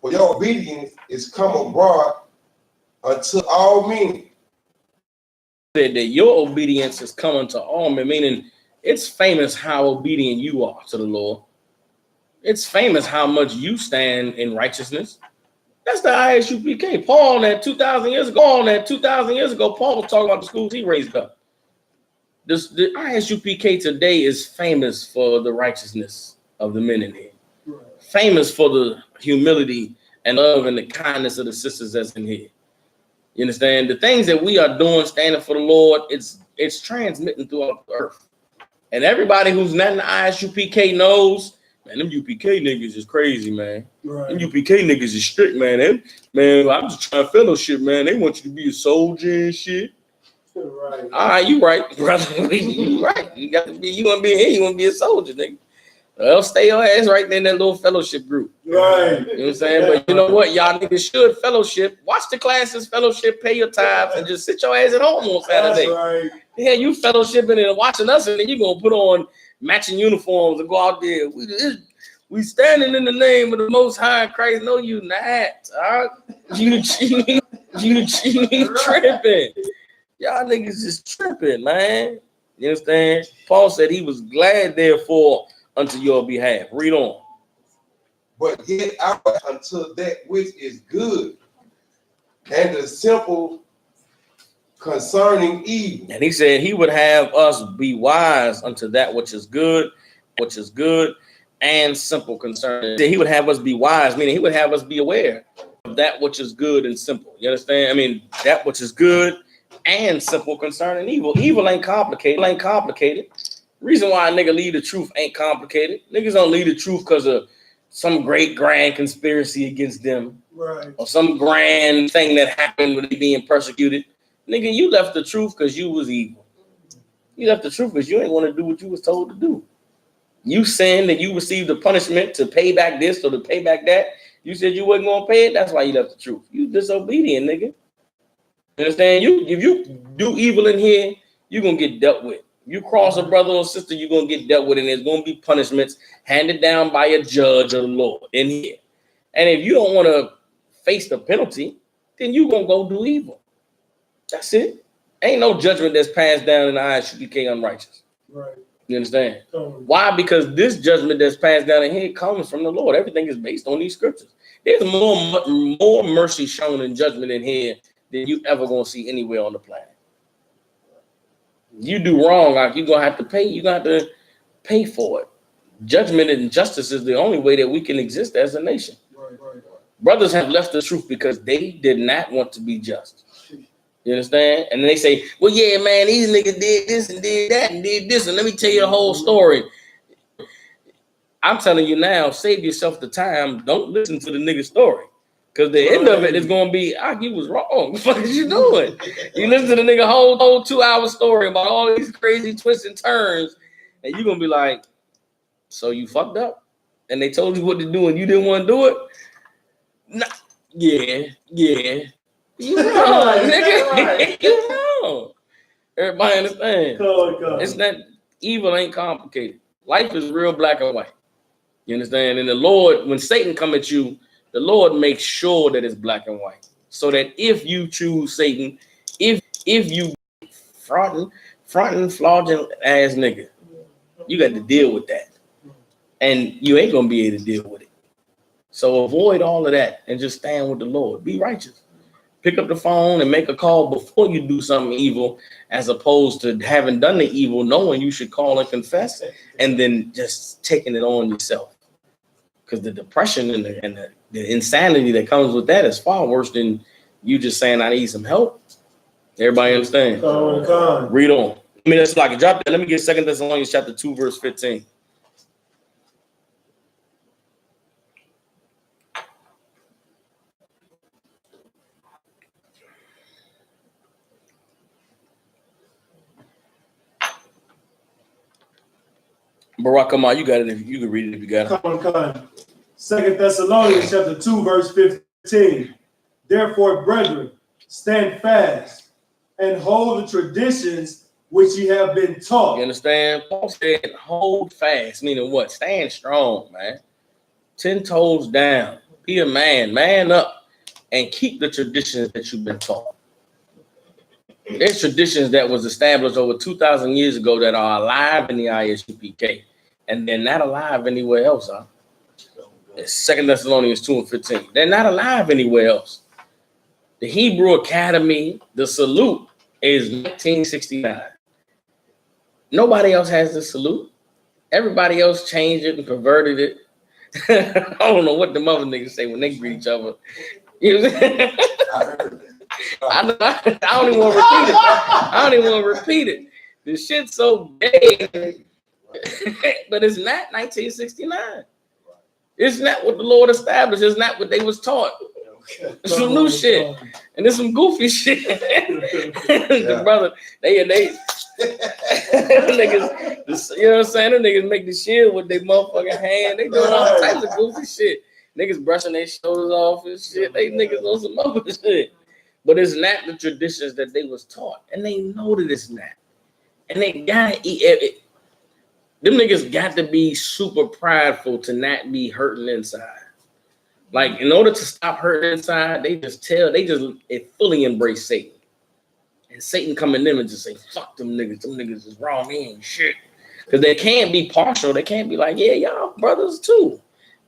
[SPEAKER 2] For your obedience is come abroad unto all men.
[SPEAKER 1] That your obedience is coming to all men, meaning it's famous how obedient you are to the Lord. It's famous how much you stand in righteousness. That's the Isupk. Paul, that 2,000 years ago, Paul was talking about the schools he raised up. The Isupk today is famous for the righteousness of the men in here. Right. Famous for the humility and love and the kindness of the sisters that's in here. You understand? The things that we are doing, standing for the Lord, it's transmitting throughout the earth. And everybody who's not in the Isupk knows, man, them UPK niggas is crazy, man. Right. Them UPK niggas is strict, man. Man, I'm just trying to fellowship, man. They want you to be a soldier and shit. Right. All right, you right, brother. You right. You got to be. You want to be here. You want to be a soldier, nigga. Well, stay your ass right there in that little fellowship group. Right. You know what I'm saying? But you know what? Y'all niggas should fellowship. Watch the classes, fellowship, pay your tithes, and just sit your ass at home on Saturday. That's right. Yeah, you fellowshipping and watching us, and then you gonna put on matching uniforms and go out there. We standing in the name of the Most High Christ. No, you not. All right? You tripping. Y'all niggas just tripping, man. You understand? Paul said he was glad, therefore, unto your behalf. Read on.
[SPEAKER 2] But get out unto that which is good, and the simple concerning evil.
[SPEAKER 1] And he said he would have us be wise unto that which is good, and simple concerning. He would have us be wise, meaning he would have us be aware of that which is good and simple. You understand? I mean, that which is good and simple concerning evil. Evil ain't complicated. Reason why a nigga leave the truth ain't complicated. Niggas don't leave the truth because of some great grand conspiracy against them,
[SPEAKER 3] Right.
[SPEAKER 1] or some grand thing that happened with they being persecuted. Nigga, you left the truth because you was evil. You left the truth because you ain't want to do what you was told to do. You sinned and you received a punishment to pay back this or to pay back that. You said you wasn't gonna pay it. That's why you left the truth. You disobedient, nigga. You understand? If you do evil in here, you're gonna get dealt with. You cross a brother or sister, you're gonna get dealt with, and there's gonna be punishments handed down by a judge or the Lord in here. And if you don't want to face the penalty, then you're gonna go do evil. That's it. Ain't no judgment that's passed down in the Isupk unrighteous.
[SPEAKER 3] Right.
[SPEAKER 1] You understand?
[SPEAKER 3] Totally.
[SPEAKER 1] Why? Because this judgment that's passed down in here comes from the Lord. Everything is based on these scriptures. There's more mercy shown in judgment in here than you ever gonna see anywhere on the planet. You do wrong, like you're gonna have to pay. You're gonna have to pay for it. Judgment and justice is the only way that we can exist as a nation.
[SPEAKER 3] Right.
[SPEAKER 1] Brothers have left the truth because they did not want to be just. You understand? And they say, well, yeah, man, these niggas did this and did that and did this. And let me tell you the whole story. I'm telling you now, save yourself the time. Don't listen to the nigga story. Because the end of it is going to be, you was wrong. What the fuck is you doing? You listen to the nigga whole 2-hour story about all these crazy twists and turns, and you're going to be like, so you fucked up? And they told you what to do and you didn't want to do it? Nah. Yeah. You wrong, nigga. You wrong. Everybody understand? It's not, evil ain't complicated. Life is real black and white. You understand? And the Lord, when Satan come at you, the Lord makes sure that it's black and white. So that if you choose Satan, if you fronting, flogging ass nigga, you got to deal with that. And you ain't gonna be able to deal with it. So avoid all of that and just stand with the Lord. Be righteous. Pick up the phone and make a call before you do something evil, as opposed to having done the evil, knowing you should call and confess, and then just taking it on yourself. Because the depression and the insanity that comes with that is far worse than you just saying, I need some help. Everybody understand? Read on. I mean, that's like a drop that. Let me get 2 Thessalonians chapter 2, verse 15. Barack Omar, you got it. If you can read it, if you got it.
[SPEAKER 3] Come on. 2 Thessalonians chapter 2, verse 15. Therefore, brethren, stand fast and hold the traditions which ye have been taught.
[SPEAKER 1] You understand? Paul said, hold fast, meaning what? Stand strong, man. 10 toes down. Be a man up, and keep the traditions that you've been taught. There's traditions that was established over 2,000 years ago that are alive in the Isupk, and they're not alive anywhere else, huh? It's 2 Thessalonians 2 and 15. They're not alive anywhere else. The Hebrew Academy, the salute, is 1969. Nobody else has the salute. Everybody else changed it and perverted it. I don't know what the mother niggas say when they greet each other. You know what I'm saying? I don't even want to repeat it. I don't even want to repeat it. This shit's so gay. But it's not 1969. It's not what the Lord established. It's not what they was taught. It's some new shit. And there's some goofy shit. The brother, they niggas, you know what I'm saying? Them niggas make the shield with their motherfucking hand. They doing all types of goofy shit. Niggas brushing their shoulders off and shit. They niggas on some other shit. But it's not the traditions that they was taught. And they know that it's not. And they gotta eat it. Them niggas got to be super prideful to not be hurting inside. Like, in order to stop hurting inside, they fully embrace Satan. And Satan come in them and just say, fuck them niggas. Them niggas is wrong. He ain't shit. Because they can't be partial. They can't be like, yeah, y'all brothers too.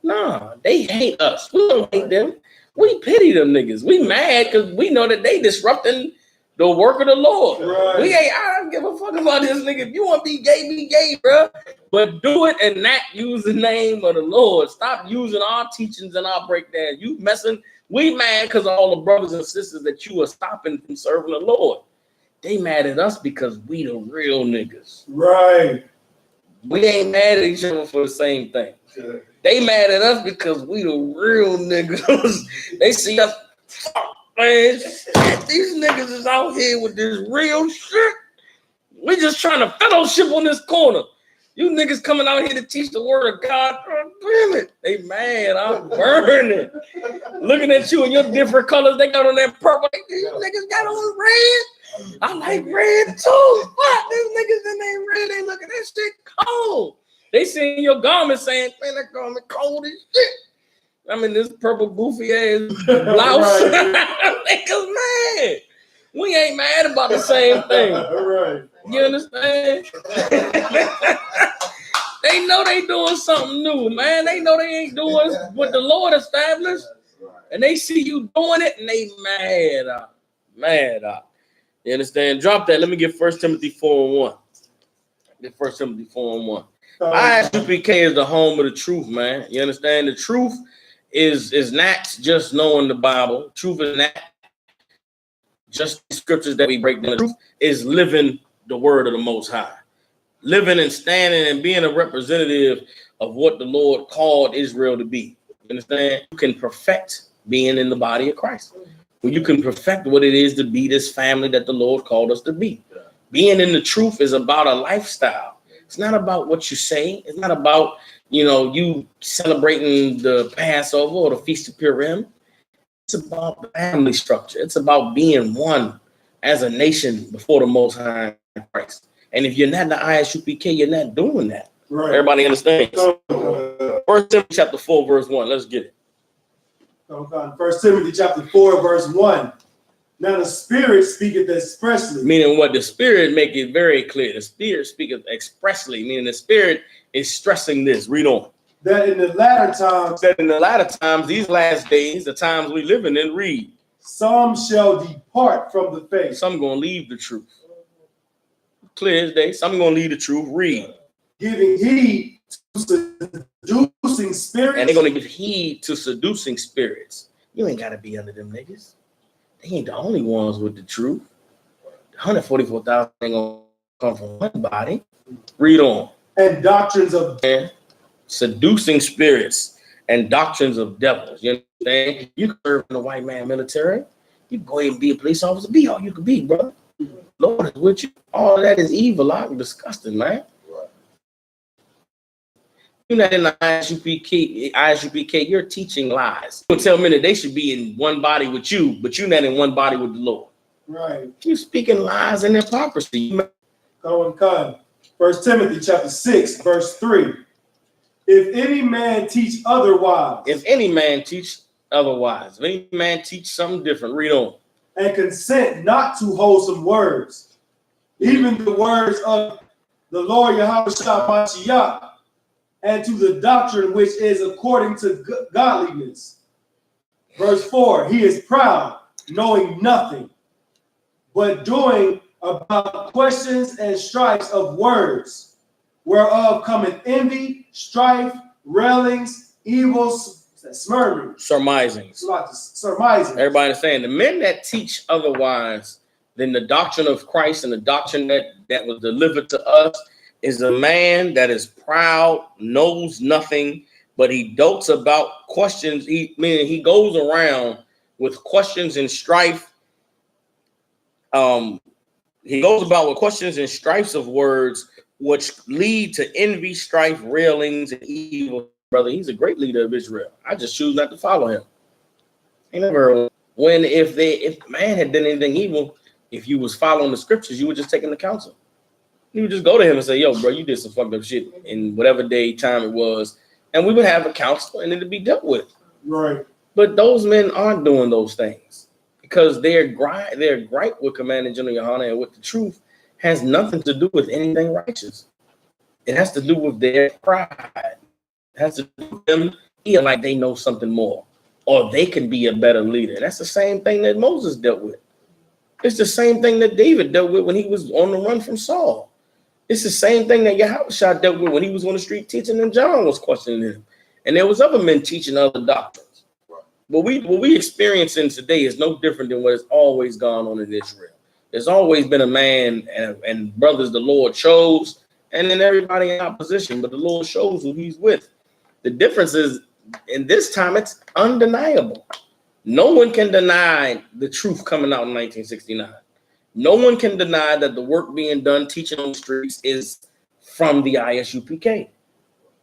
[SPEAKER 1] Nah, they hate us. We don't hate them. We pity them niggas. We mad because we know that they disrupting the work of the Lord.
[SPEAKER 3] Right.
[SPEAKER 1] I don't give a fuck about this nigga. If you want to be gay, bro. But do it and not use the name of the Lord. Stop using our teachings and our breakdown. You messing. We mad because of all the brothers and sisters that you are stopping from serving the Lord. They mad at us because we the real niggas.
[SPEAKER 3] Right.
[SPEAKER 1] We ain't mad at each other for the same thing. They mad at us because we the real niggas. They see us, fuck, man, shit, these niggas is out here with this real shit. We just trying to fellowship on this corner. You niggas coming out here to teach the word of God. Oh, damn it. They mad. I'm burning. Looking at you in your different colors. They got on that purple. These niggas got on red. I like red too. Fuck, these niggas in their red. They looking at that shit cold. They seeing your garment saying, man, that garment cold as shit. I'm in this purple goofy ass blouse. Niggas mad. We ain't mad about the same thing.
[SPEAKER 3] Right.
[SPEAKER 1] You understand? They know they doing something new, man. They know they ain't doing what the Lord established. And they see you doing it and they mad out. Mad out. You understand? Drop that. Let me get 1 Timothy 4:1. Get 1 Timothy 4:1. Isupk is the home of the truth, man. You understand? The truth is not just knowing the Bible. Truth is not just the scriptures that we break down. The truth is living the word of the Most High. Living and standing and being a representative of what the Lord called Israel to be. You understand? You can perfect being in the body of Christ. Well, you can perfect what it is to be this family that the Lord called us to be. Being in the truth is about a lifestyle. It's not about what you say. It's not about, you celebrating the Passover or the Feast of Purim. It's about family structure. It's about being one as a nation before the Most High Christ. And if you're not in the Isupk, you're not doing that.
[SPEAKER 3] Right.
[SPEAKER 1] Everybody understands? 1 Timothy chapter 4, verse 1. Let's get it.
[SPEAKER 3] 1 Timothy chapter 4, verse 1. Now the Spirit speaketh expressly.
[SPEAKER 1] Meaning what? The Spirit make it very clear. The Spirit speaketh expressly, meaning the Spirit is stressing this. Read on.
[SPEAKER 3] That in the latter times,
[SPEAKER 1] These last days, the times we live in, read.
[SPEAKER 3] Some shall depart from the faith.
[SPEAKER 1] Some going to leave the truth. Clear as day. Some going to leave the truth. Read.
[SPEAKER 3] Giving heed to seducing spirits.
[SPEAKER 1] And they're going to give heed to seducing spirits. You ain't got to be under them niggas. They ain't the only ones with the truth. 144,000 ain't going to come from one body. Read on.
[SPEAKER 3] And doctrines of
[SPEAKER 1] seducing spirits and doctrines of devils. You understand? You can serve in the white man military. You can go ahead and be a police officer. Be all you can be, brother. Lord is with you. All of that is evil. I'm disgusting, man. Right. You're not in the Isupk, you're teaching lies. You tell me that they should be in one body with you, but you're not in one body with the Lord.
[SPEAKER 3] Right.
[SPEAKER 1] You're speaking lies and hypocrisy.
[SPEAKER 3] Come. 1 Timothy chapter 6, verse 3. If any man teach otherwise.
[SPEAKER 1] If any man teach otherwise. If any man teach something different. Read on.
[SPEAKER 3] And consent not to wholesome words, even the words of the Lord Yahweh Mashiach, and to the doctrine which is according to godliness. Verse 4, he is proud, knowing nothing, but doing about questions and strifes of words, whereof cometh envy, strife, railings, evils, surmising. Everybody
[SPEAKER 1] understand the men that teach otherwise than the doctrine of Christ and the doctrine that was delivered to us is a man that is proud, knows nothing, but he dotes about questions. Meaning he goes around with questions and strife. He goes about with questions and strifes of words, which lead to envy, strife, railings, and evil. Brother, he's a great leader of Israel. I just choose not to follow him. Ain't never heard when if man had done anything evil, if you was following the scriptures, you would just take him to counsel. You would just go to him and say, yo, bro, you did some fucked up shit in whatever day, time it was. And we would have a counsel and it'd be dealt with.
[SPEAKER 3] Right.
[SPEAKER 1] But those men aren't doing those things. because their gripe with Commander General Yohana and with the truth has nothing to do with anything righteous. It has to do with their pride. It has to do with them feel like they know something more, or they can be a better leader. That's the same thing that Moses dealt with. It's the same thing that David dealt with when he was on the run from Saul. It's the same thing that Yahushua dealt with when he was on the street teaching and John was questioning him. And there was other men teaching other doctrines. But what we experiencing today is no different than what has always gone on in Israel. There's always been a man and brothers the Lord chose, and then everybody in opposition, but the Lord shows who he's with. The difference is, in this time, it's undeniable. No one can deny the truth coming out in 1969. No one can deny that the work being done teaching on the streets is from the Isupk.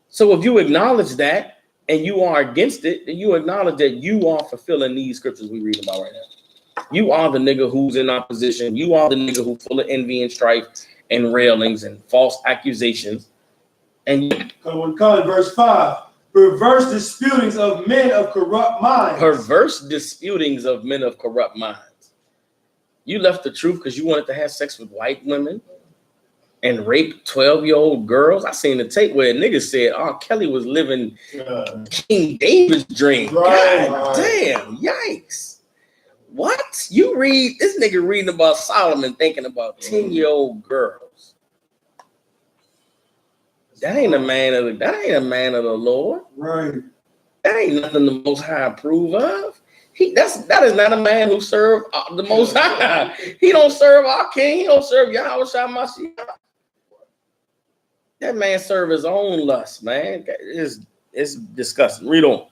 [SPEAKER 1] So if you acknowledge that and you are against it, then you acknowledge that you are fulfilling these scriptures we read about right now. You are the nigga who's in opposition. You are the nigga who's full of envy and strife and railings and false accusations. And
[SPEAKER 3] verse 5. Perverse disputings of men of corrupt minds.
[SPEAKER 1] Perverse disputings of men of corrupt minds. You left the truth because you wanted to have sex with white women and rape 12-year-old girls. I seen the tape where niggas said R. Kelly was living King David's dream.
[SPEAKER 3] Right.
[SPEAKER 1] God damn, yikes. What? You read this nigga reading about Solomon thinking about 10-year-old girls. That ain't a man of the Lord.
[SPEAKER 3] Right.
[SPEAKER 1] That ain't nothing the Most High approve of. That is not a man who served the Most High. He don't serve our King. He don't serve Yahushua Mashiach. That man serve his own lust, man. It's disgusting. Read on.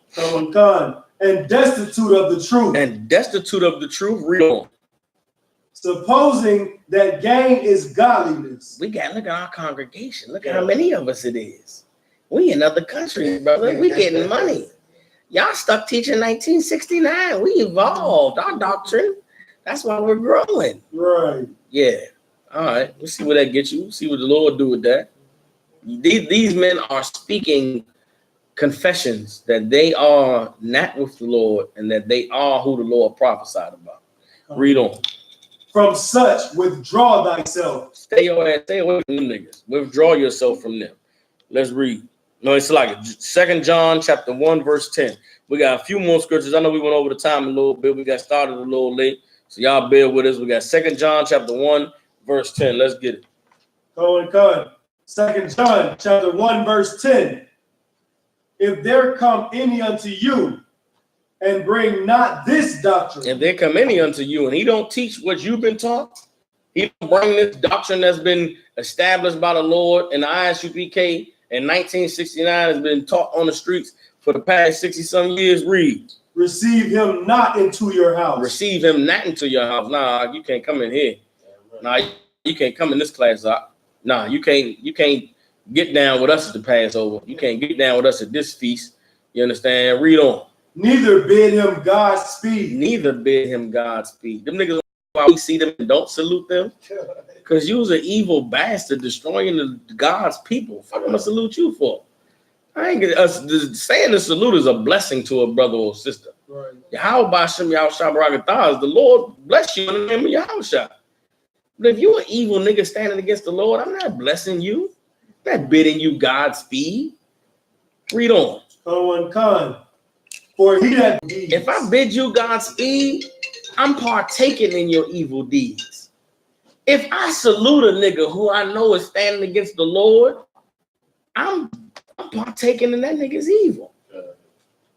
[SPEAKER 3] And destitute of the truth.
[SPEAKER 1] And destitute of the truth. Read on.
[SPEAKER 3] Supposing that gain is godliness.
[SPEAKER 1] Look at our congregation. Look at how many of us it is. We in other countries, brother. We getting money. Y'all stuck teaching 1969. We evolved our doctrine. That's why we're growing.
[SPEAKER 3] Right.
[SPEAKER 1] Yeah. All right. We'll see where that gets you. See what the Lord do with that. These men are speaking confessions that they are not with the Lord and that they are who the Lord prophesied about. Read on.
[SPEAKER 3] From such, withdraw thyself.
[SPEAKER 1] Stay away from them niggas. Withdraw yourself from them. Let's read. No, it's like 2 John chapter 1, verse 10. We got a few more scriptures. I know we went over the time a little bit. We got started a little late. So y'all bear with us. We got 2 John chapter 1, verse 10. Let's get it.
[SPEAKER 3] Go. 2 John chapter 1, verse 10. If there come any unto you, and bring not this doctrine.
[SPEAKER 1] If there come any unto you, and he don't teach what you've been taught, he don't bring this doctrine that's been established by the Lord in the Isupk in 1969 has been taught on the streets for the past 60-some years. Read.
[SPEAKER 3] Receive him not into your house.
[SPEAKER 1] Receive him not into your house. Nah, you can't come in here. Nah, you can't come in this class. Nah, you can't get down with us at the Passover. You can't get down with us at this feast. You understand? Read on.
[SPEAKER 3] Neither bid him Godspeed.
[SPEAKER 1] Neither bid him Godspeed. Them niggas, why we see them and don't salute them? Because you was an evil bastard destroying the God's people. Fuck, I'm gonna salute you for. I ain't get us saying the salute is a blessing to a brother or sister.
[SPEAKER 3] Right.
[SPEAKER 1] Yahweh Shem Yahushua Barakatah, the Lord bless you in the name of Yahushua. But if you an evil nigga standing against the Lord, I'm not blessing you. I'm not bidding you Godspeed. Read on.
[SPEAKER 3] For he that
[SPEAKER 1] if I bid you Godspeed, I'm partaking in your evil deeds. If I salute a nigga who I know is standing against the Lord, I'm partaking in that nigga's evil.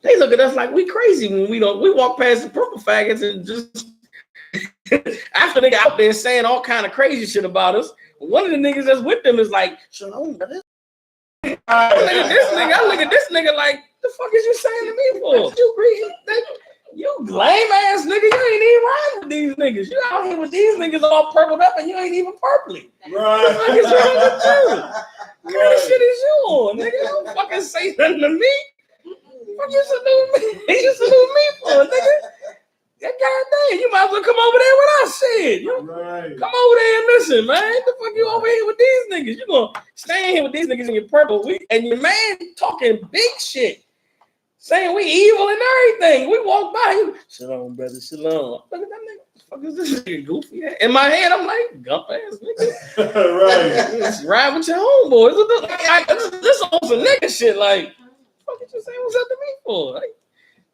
[SPEAKER 1] They look at us like we crazy when we walk past the purple faggots and just after they got out there saying all kind of crazy shit about us. One of the niggas that's with them is like, Shalom, brother. I look at this nigga like, the fuck is you saying to me for? You lame ass nigga, you ain't even riding with these niggas. You out here with these niggas all purpled up and you ain't even purply.
[SPEAKER 3] Right.
[SPEAKER 1] What the fuck is wrong with you? What kind of shit is you on, nigga? Don't fucking say nothing to me. Fuck you salute me. You salute me for, nigga. That goddamn, you might as well come over there with us, shit.
[SPEAKER 3] Right.
[SPEAKER 1] Come over there and listen, man. The fuck you over here with these niggas? You gonna stay in here with these niggas in your purple and your man talking big shit. saying we evil and everything. We walk by you. Shalom, brother. Shalom. Look at that nigga. What the fuck is this nigga goofy at? In my head, I'm like, gump ass nigga.
[SPEAKER 3] Right.
[SPEAKER 1] Ride with your homeboys. This on some nigga shit. Like, fuck you saying what's up to me for? Like,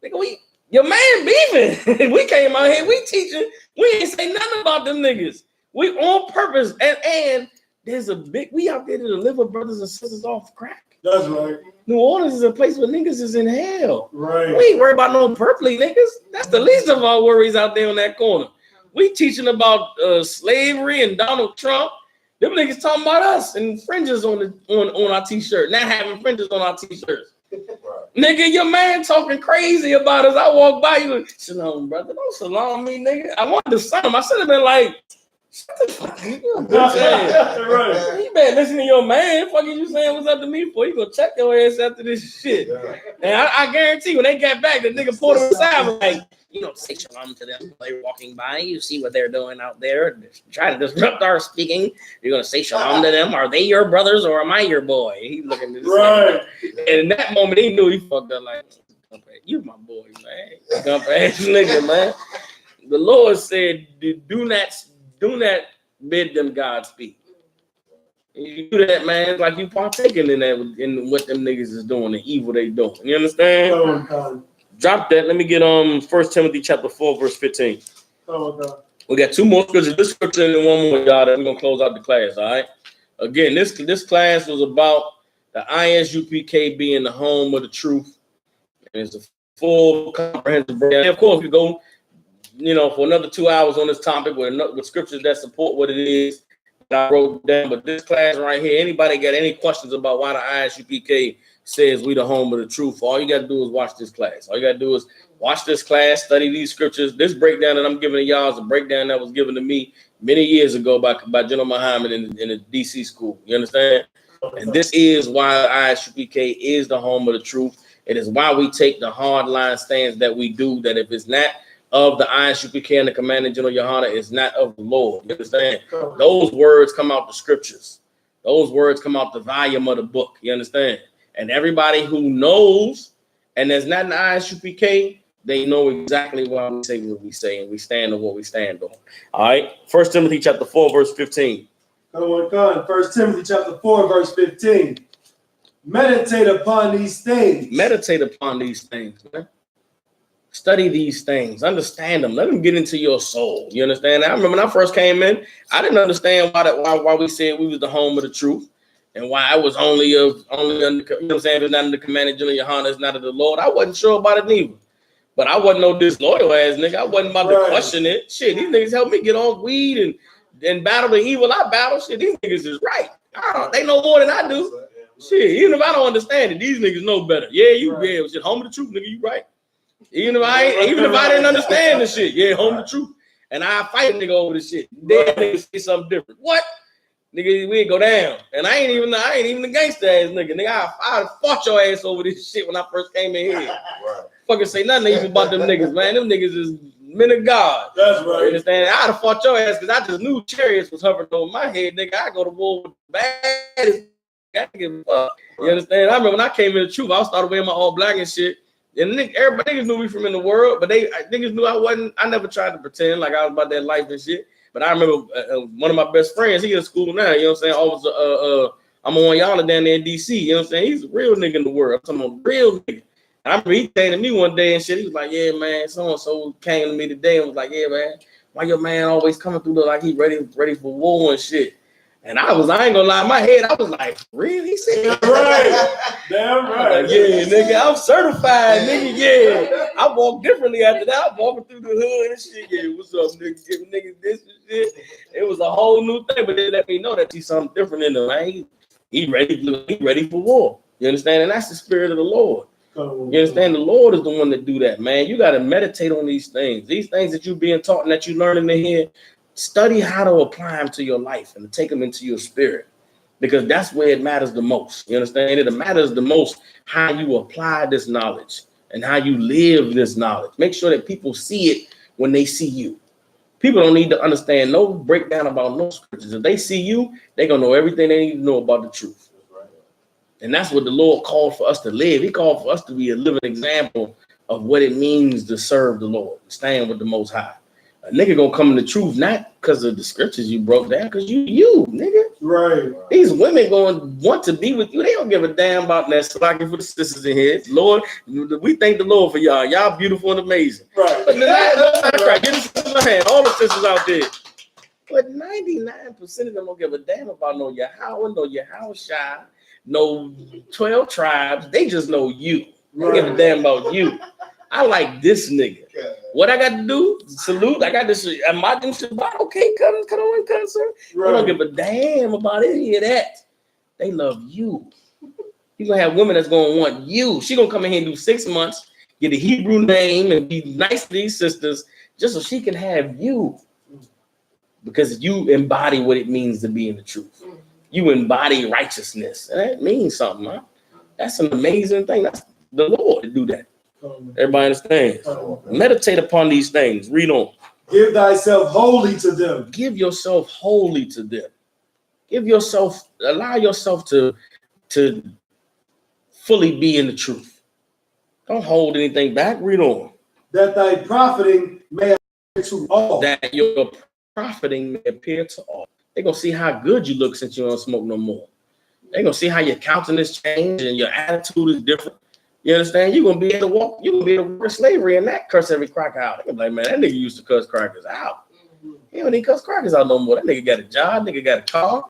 [SPEAKER 1] nigga, your man beefing. We came out here, we teaching. We ain't say nothing about them niggas. We on purpose. And there's we out there to deliver brothers and sisters off crack.
[SPEAKER 3] That's right.
[SPEAKER 1] New Orleans is a place where niggas is in hell.
[SPEAKER 3] Right.
[SPEAKER 1] We ain't worried about no purpley niggas. That's the least of our worries out there on that corner. We teaching about slavery and Donald Trump. Them niggas talking about us and fringes on our t-shirt, not having fringes on our t-shirts. Right. Nigga, your man talking crazy about us. I walk by you and shalom, brother. Don't shalom me, nigga. I wanted to son him. I should have been like, shut the fuck up. Right. You better listen to your man. Fuck you saying what's up to me for? You gonna check your ass after this shit. Yeah. And I guarantee when they got back, the nigga pulled him aside and like, you know, say shalom to them. They're walking by. You see what they're doing out there. Try to disrupt our speaking. You're gonna say shalom to them. Are they your brothers or am I your boy? He's looking at this. Right. And in that moment, he knew he fucked up. Like, you my boy, man. Gump ass nigga, man. The Lord said, do not bid them Godspeed. You do that, man, it's like you partaking in that, in what them niggas is doing, the evil they doing. You understand? Oh, God. Drop that. Let me get 1 Timothy chapter 4, verse 15. Oh, God. We got 2 more scriptures. This scripture and 1 more, y'all. Then we're gonna close out the class. All right. Again, this class was about the ISUPK being the home of the truth, and it's a full comprehensive breakdown. Of course, we go, you know, for another 2 hours on this topic with scriptures that support what it is that I wrote down. But this class right here, anybody got any questions about why the ISUPK says we the home of the truth? All you got to do is watch this class. All you got to do is watch this class, study these scriptures. This breakdown that I'm giving to y'all is a breakdown that was given to me many years ago by General Muhammad in the DC school. You understand? And this is why ISUPK is the home of the truth. It is why we take the hard line stance that we do, that if it's not of the ISUPK and the Commander General Yohana, it's not of the Lord. You understand? Those words come out the scriptures. Those words come out the volume of the book. You understand? And everybody who knows and that's not in the ISUPK, they know exactly why we say what we say, and we stand on what we stand on. All right. 1 Timothy chapter 4, verse 15. Come on. 1 Timothy chapter 4, verse 15. Meditate upon these things. Meditate upon these things, man. Study these things, understand them, let them get into your soul. You understand? I remember when I first came in, I didn't understand why we said we was the home of the truth, and why I was only under, you know what I'm saying, it's not in the Commander General Yohana, it's not of the Lord. I wasn't sure about it neither. But I wasn't no disloyal ass nigga. I wasn't about to question it. Shit, these niggas helped me get off weed and battle the evil I battle. Shit, these niggas is right. They know more than I do. Shit, even if I don't understand it, these niggas know better. Yeah, yeah, shit, home of the truth, nigga, you right. Even if I didn't understand the shit, yeah, home the truth. And I fight a nigga over this shit. Then niggas say something different. What? Nigga, we ain't go down. And I ain't even the gangster ass nigga. Nigga, I fought your ass over this shit when I first came in here. Right. Fucking say nothing even about them niggas, man. Them niggas is men of God. That's right. You understand? I'd have fought your ass because I just knew chariots was hovering over my head, nigga. I go to war with the baddest. I give a fuck. You understand? I remember when I came in the truth, I started wearing my all black and shit. And everybody niggas knew me from in the world, but niggas knew I never tried to pretend like I was about that life and shit. But I remember one of my best friends, he in school now, you know what I'm saying? I'm on y'all down there in DC, you know what I'm saying? He's a real nigga in the world. I'm talking about real nigga. And I remember he came to me one day and shit. He was like, yeah, man, so-and-so came to me today and was like, yeah, man, why your man always coming through like he ready for war and shit? And I ain't gonna lie, in my head, I was like, really? He said, right. Damn right. Like, yeah, nigga, I'm certified, nigga, yeah. I walk differently after that. I'm walking through the hood and shit. Yeah, what's up, nigga? Giving niggas this and shit. It was a whole new thing, but they let me know that he's something different in him, man. He ready for war. You understand? And that's the spirit of the Lord. You understand? The Lord is the one that do that, man. You got to meditate on these things. These things that you're being taught and that you're learning in here. Study how to apply them to your life and to take them into your spirit, because that's where it matters the most. You understand? It matters the most how you apply this knowledge and how you live this knowledge. Make sure that people see it when they see you. People don't need to understand no breakdown about no scriptures. If they see you, they're going to know everything they need to know about the truth. And that's what the Lord called for us to live. He called for us to be a living example of what it means to serve the Lord, stand with the Most High. A nigga gonna come in the truth, not because of the scriptures you broke down, because you, nigga.
[SPEAKER 3] Right.
[SPEAKER 1] These women gonna want to be with you. They don't give a damn about that. Slacking for the sisters in here. Lord, we thank the Lord for y'all. Y'all beautiful and amazing.
[SPEAKER 3] Right.
[SPEAKER 1] But get this in my hand. All the sisters out there. But 99% of them don't give a damn about no Yahweh, no Yahushua, no 12 tribes. They just know you. They don't give a damn about you. I like this nigga. What I got to do? Salute. I got this. Am I doing Shabbat? Okay, come on, come, sir. Right. They don't give a damn about any of that. They love you. You're gonna have women that's gonna want you. She gonna come in here and do 6 months, get a Hebrew name, and be nice to these sisters just so she can have you. Because you embody what it means to be in the truth. You embody righteousness. And that means something, huh? That's an amazing thing. That's the Lord to do that. Everybody understands? Meditate upon these things. Read on.
[SPEAKER 3] Give thyself wholly to them.
[SPEAKER 1] Give yourself wholly to them. Allow yourself to fully be in the truth. Don't hold anything back. Read on.
[SPEAKER 3] That thy profiting may appear to all.
[SPEAKER 1] That your profiting may appear to all. They're going to see how good you look since you don't smoke no more. They're going to see how your countenance changed and your attitude is different. You understand? You're going to be able to walk. You're going to be able to work slavery and that curse every cracker out. They're like, man, that nigga used to cuss crackers out. He don't even cuss crackers out no more. That nigga got a job. Nigga got a car.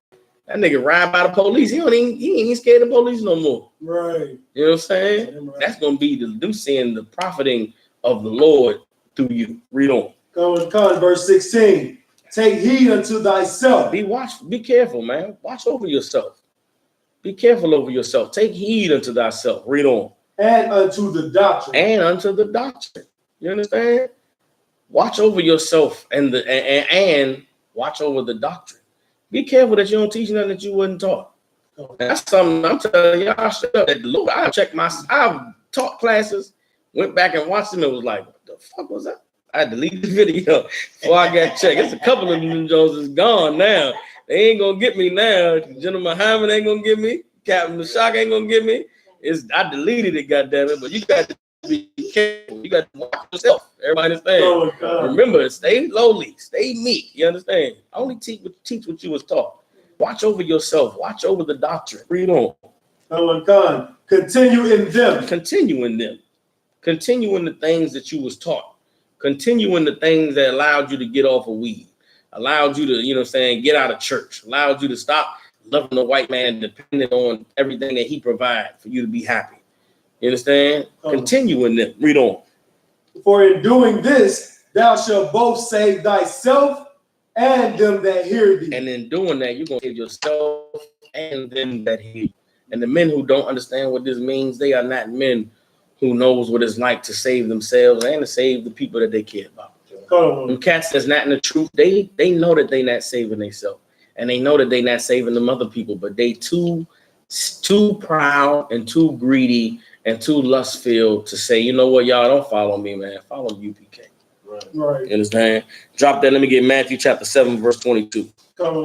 [SPEAKER 1] That nigga ride by the police. He ain't scared of the police no more.
[SPEAKER 3] Right.
[SPEAKER 1] You know what I'm saying? Right. That's going to be them seeing the profiting of the Lord through you. Read on.
[SPEAKER 3] Verse 16. Take heed unto thyself.
[SPEAKER 1] Be careful, man. Watch over yourself. Be careful over yourself. Take heed unto thyself. Read on.
[SPEAKER 3] And unto the doctrine.
[SPEAKER 1] And unto the doctrine. You understand? Watch over yourself and watch over the doctrine. Be careful that you don't teach nothing that you wasn't taught. That's something I'm telling y'all straight up. That the Lord, I've taught classes, went back and watched them. It was like, what the fuck was that? I deleted the video before I got checked. It's a couple of them Jones is gone now. They ain't gonna get me now. General Muhammad ain't gonna get me. Captain Mashak ain't gonna get me. I deleted it, goddammit. But you got to be careful. You got to watch yourself. Everybody understand? Remember, stay lowly, stay meek. You understand? Only teach what you was taught. Watch over yourself. Watch over the doctrine. Read on.
[SPEAKER 3] Continue in them.
[SPEAKER 1] Continue in them. Continue in the things that you was taught. Continue in the things that allowed you to get off of weed. Allowed you to, get out of church. Allowed you to stop loving the white man depending on everything that he provides for you to be happy. You understand? Continue in them. Read on.
[SPEAKER 3] For in doing this, thou shalt both save thyself and them that hear thee.
[SPEAKER 1] And in doing that, you're going to save yourself and them that hear you. And the men who don't understand what this means, they are not men who knows what it's like to save themselves and to save the people that they care about. Them cats that's not in the truth, they know that they not saving themselves. And they know that they not saving them other people, but they too proud and too greedy and too lust-filled to say, you know what, y'all, don't follow me, man. Follow UPK.
[SPEAKER 3] Right.
[SPEAKER 1] You understand? Drop that. Let me get Matthew chapter 7, verse 22.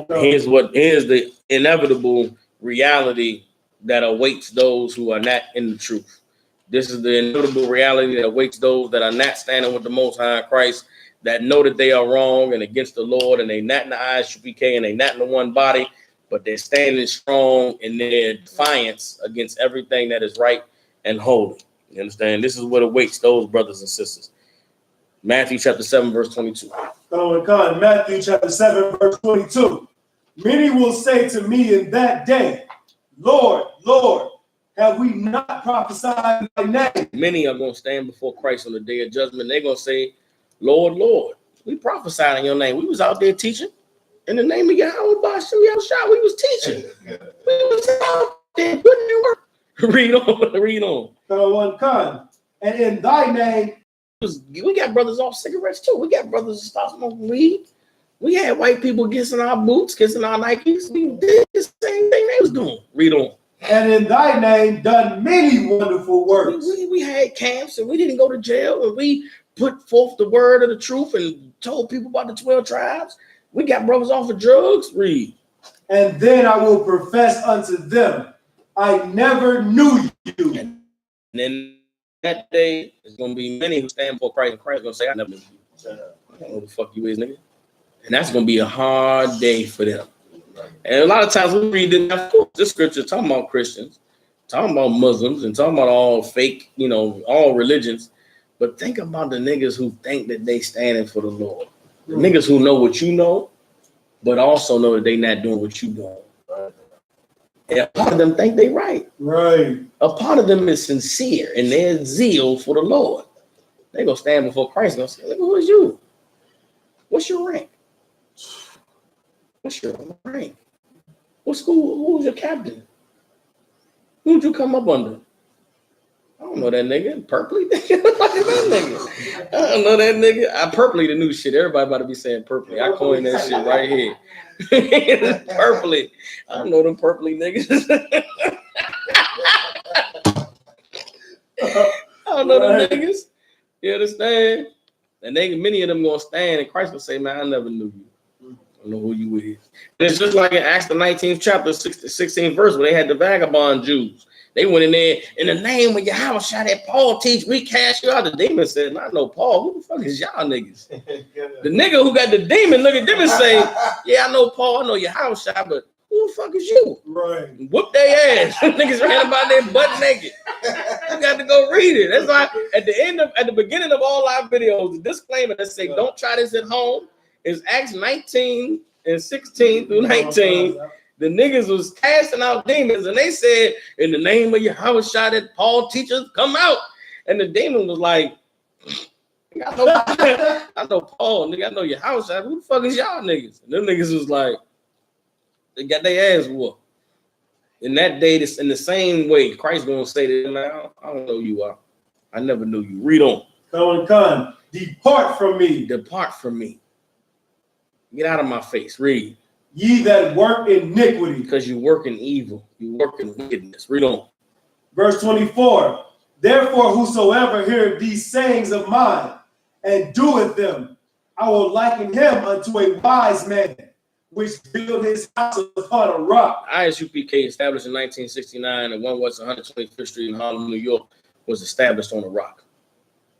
[SPEAKER 1] Here's the inevitable reality that awaits those who are not in the truth. This is the inevitable reality that awaits those that are not standing with the Most High in Christ, that know that they are wrong and against the Lord, and they not in the ISUPK, and they not in the one body, but they're standing strong in their defiance against everything that is right and holy. You understand? This is what awaits those brothers and sisters. Matthew chapter 7, verse 22.
[SPEAKER 3] Matthew chapter 7, verse 22. Many will say to me in that day, Lord, Lord, have we not prophesied in thy name?
[SPEAKER 1] Many are going to stand before Christ on the day of judgment. They're going to say, Lord, Lord, we prophesied in your name. We was out there teaching. In the name of Yahweh, we was teaching. We was out there putting in work. Read on.
[SPEAKER 3] And in thy name,
[SPEAKER 1] we got brothers off cigarettes too. We got brothers that stop smoking weed. We had white people kissing our boots, kissing our Nikes. We did the same thing they was doing. Read on.
[SPEAKER 3] And in thy name done many wonderful works.
[SPEAKER 1] We had camps and we didn't go to jail, and we put forth the word of the truth and told people about the 12 tribes. We got brothers off of drugs. Read.
[SPEAKER 3] And then I will profess unto them I never knew you.
[SPEAKER 1] And then that day, there's going to be many who stand before Christ, and Christ is going to say, I never knew you. I don't know who the fuck you is, nigga. And that's going to be a hard day for them. And a lot of times we read this scripture talking about Christians, talking about Muslims, and talking about all fake, all religions. But think about the niggas who think that they standing for the Lord. The niggas who know what you know, but also know that they not doing what you doing. And a part of them think they right.
[SPEAKER 3] Right.
[SPEAKER 1] A part of them is sincere in their zeal for the Lord. They gonna stand before Christ and gonna say, who is you? What's your rank? What's your rank? What school? Who's your captain? Who'd you come up under? I don't know that nigga. Purpley? I don't know that nigga. I Purpley the new shit. Everybody about to be saying Purpley. I coined that shit right here. Purpley. I don't know them Purpley niggas. I don't know them niggas. You understand? And many of them gonna stand and Christ will say, man, I never knew you. I don't know who you is. And it's just like in Acts the 19th chapter, 16th verse, where they had the vagabond Jews. They went in there, in the name of Yahweh, that Paul teach, we cast you out. The demon said, I know Paul. Who the fuck is y'all niggas? The nigga who got the demon look at them and say, yeah, I know Paul, I know Yahweh, but who the fuck is you?
[SPEAKER 3] Right.
[SPEAKER 1] Whoop their ass. Niggas ran about there butt naked. You got to go read it. That's why at the beginning of all our videos, the disclaimer that say, don't try this at home is Acts 19 and 16 through 19. The niggas was casting out demons, and they said, in the name of Yahweh, that Paul teachers come out. And the demon was like, I know Paul, nigga, I know Yahweh. Who the fuck is y'all niggas? And them niggas was like, they got their ass whooped. In that day, this in the same way, Christ gonna say to them, I don't know you are. I never knew you. Read on.
[SPEAKER 3] Come, depart from me.
[SPEAKER 1] Depart from me. Get out of my face. Read.
[SPEAKER 3] Ye that work iniquity.
[SPEAKER 1] Because you work in evil. You work in wickedness. Read on.
[SPEAKER 3] Verse 24. Therefore, whosoever heareth these sayings of mine and doeth them, I will liken him unto a wise man, which built his house upon a rock.
[SPEAKER 1] Isupk, established in 1969 at 1 West 125th Street in Harlem, New York, was established on a rock.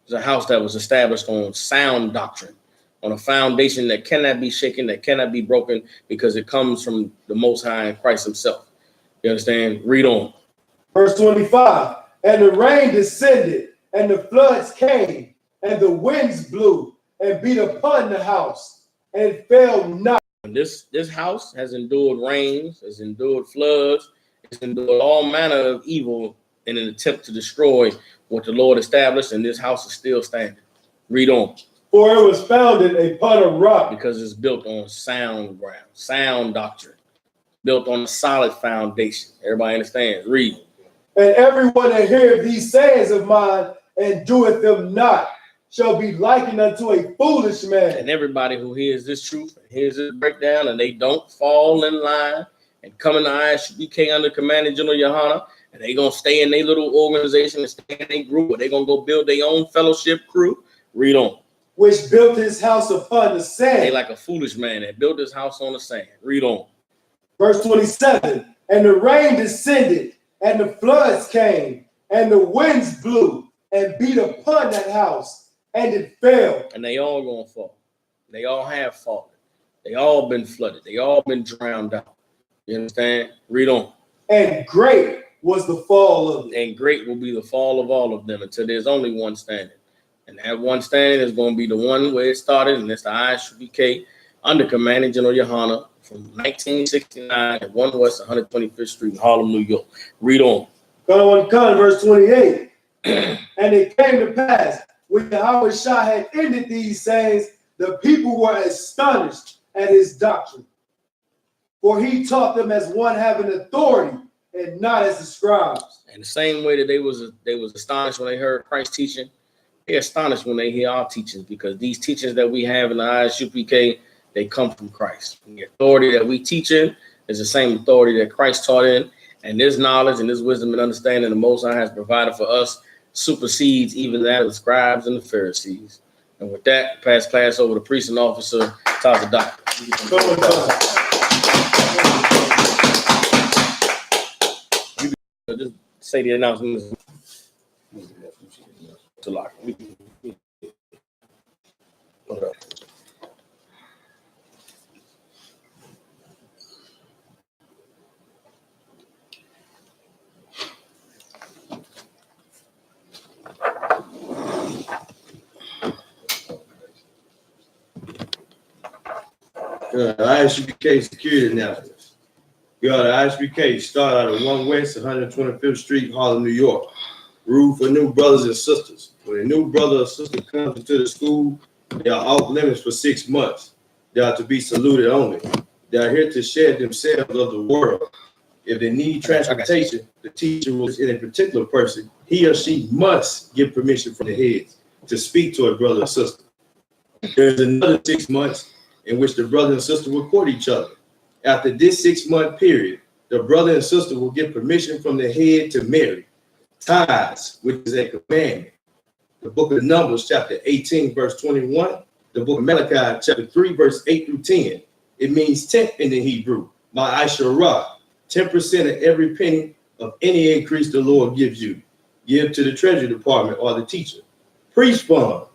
[SPEAKER 1] It was a house that was established on sound doctrine, on a foundation that cannot be shaken, that cannot be broken, because it comes from the Most High and Christ himself. You understand? Read on.
[SPEAKER 3] Verse 25. And the rain descended, and the floods came, and the winds blew, and beat upon the house, and it fell not.
[SPEAKER 1] This house has endured rains, has endured floods, it's endured all manner of evil in an attempt to destroy what the Lord established, and this house is still standing. Read on.
[SPEAKER 3] For it was founded upon a rock.
[SPEAKER 1] Because it's built on sound ground, sound doctrine, built on a solid foundation. Everybody understands? Read.
[SPEAKER 3] And everyone that heareth these sayings of mine and doeth them not shall be likened unto a foolish man.
[SPEAKER 1] And everybody who hears this truth and hears this breakdown and they don't fall in line and come in the Isupk under commanding General Yohana, and they going to stay in their little organization and stay in their group, or they going to go build their own fellowship crew. Read on.
[SPEAKER 3] Which built his house upon the sand.
[SPEAKER 1] They like a foolish man that built his house on the sand. Read on.
[SPEAKER 3] Verse 27. And the rain descended, and the floods came, and the winds blew, and beat upon that house, and it fell.
[SPEAKER 1] And they all gonna fall. They all have fallen. They all been flooded. They all been drowned out. You understand? Read on.
[SPEAKER 3] And great was the fall of it.
[SPEAKER 1] And great will be the fall of all of them until there's only one standing. And that one standing is going to be the one where it started, and it's the Isupk under commanding General Yohana from 1969 at 1 West 125th Street in Harlem, New York. Read on.
[SPEAKER 3] Verse 28. And it came to pass, when Yahweh had ended these sayings, the people were astonished at his doctrine. For he taught them as one having authority, and not as the scribes.
[SPEAKER 1] And the same way that they was astonished when they heard Christ teaching, they're astonished when they hear our teachings, because these teachings that we have in the Isupk, they come from Christ. And the authority that we teach in is the same authority that Christ taught in, and this knowledge and this wisdom and understanding the Most High has provided for us supersedes even that of the scribes and the Pharisees. And with that, pass class over to priest and officer, Taza Doctor. just say the announcements to lock. Hold up.
[SPEAKER 6] Isupk security announcements. The Isupk start out of 1 West 125th Street, Harlem, New York. Rule for new brothers and sisters. When a new brother or sister comes into the school, they are off limits for 6 months. They are to be saluted only. They are here to share themselves of the world. If they need transportation, the teacher will in a particular person, he or she must get permission from the heads to speak to a brother or sister. There's another 6 months in which the brother and sister will court each other. After this 6-month period, the brother and sister will get permission from the head to marry. Tithes, which is a commandment. The book of Numbers, chapter 18, verse 21. The book of Malachi, chapter 3, verse 8 through 10. It means tenth in the Hebrew. Ma'asharah, 10% of every penny of any increase the Lord gives you. Give to the treasury department or the teacher. Priest fund,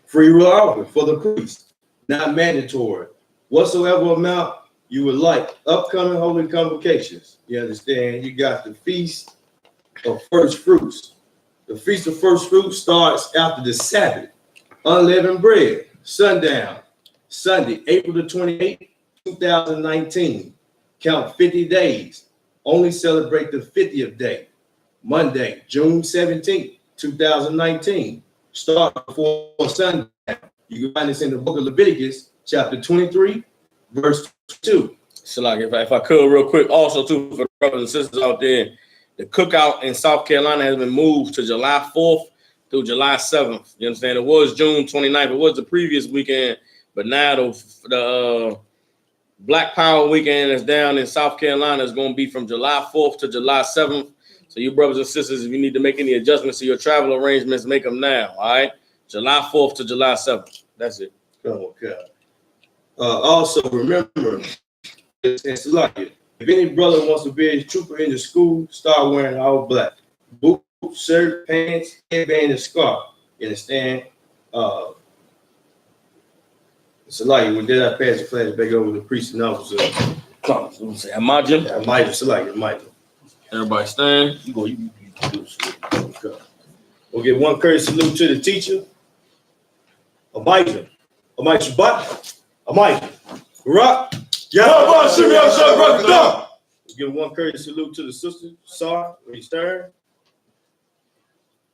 [SPEAKER 6] free will offering for the priest, not mandatory. Whatsoever amount you would like. Upcoming holy convocations. You understand? You got the Feast of First Fruits. The Feast of First Fruits starts after the Sabbath. Unleavened bread, sundown, Sunday, April the 28th, 2019. Count 50 days. Only celebrate the 50th day. Monday, June 17th, 2019. Start before sundown. You can find this in the book of Leviticus, chapter 23, verse 2.
[SPEAKER 1] So like if I could real quick, also too for the brothers and sisters out there, the cookout in South Carolina has been moved to July 4th through July 7th. You understand? It was June 29th. It was the previous weekend, but now the Black Power weekend is down in South Carolina is going to be from July 4th to July 7th. So you brothers and sisters, if you need to make any adjustments to your travel arrangements, make them now. All right, July 4th to July 7th. That's it.
[SPEAKER 6] Okay. Also, remember, it's like if any brother wants to be a trooper in the school, start wearing all black. Boot, shirt, pants, headband, and scarf. You understand? It's like when did I pass the class back over to the priest and officer?
[SPEAKER 1] Come on, say Imagine.
[SPEAKER 6] I might have selected Michael.
[SPEAKER 1] Everybody stand. You go. You do this.
[SPEAKER 6] Okay. We'll get one courtesy salute to the teacher. Imagine. Shabbat. Imagine. Rock. Give one courtesy salute to the sister, Sarah, when you stern.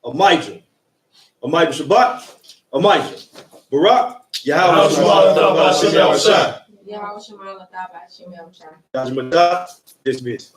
[SPEAKER 6] Imagine. Shabbat. Imagine. Barak. Yahweh Shemala. Dismiss.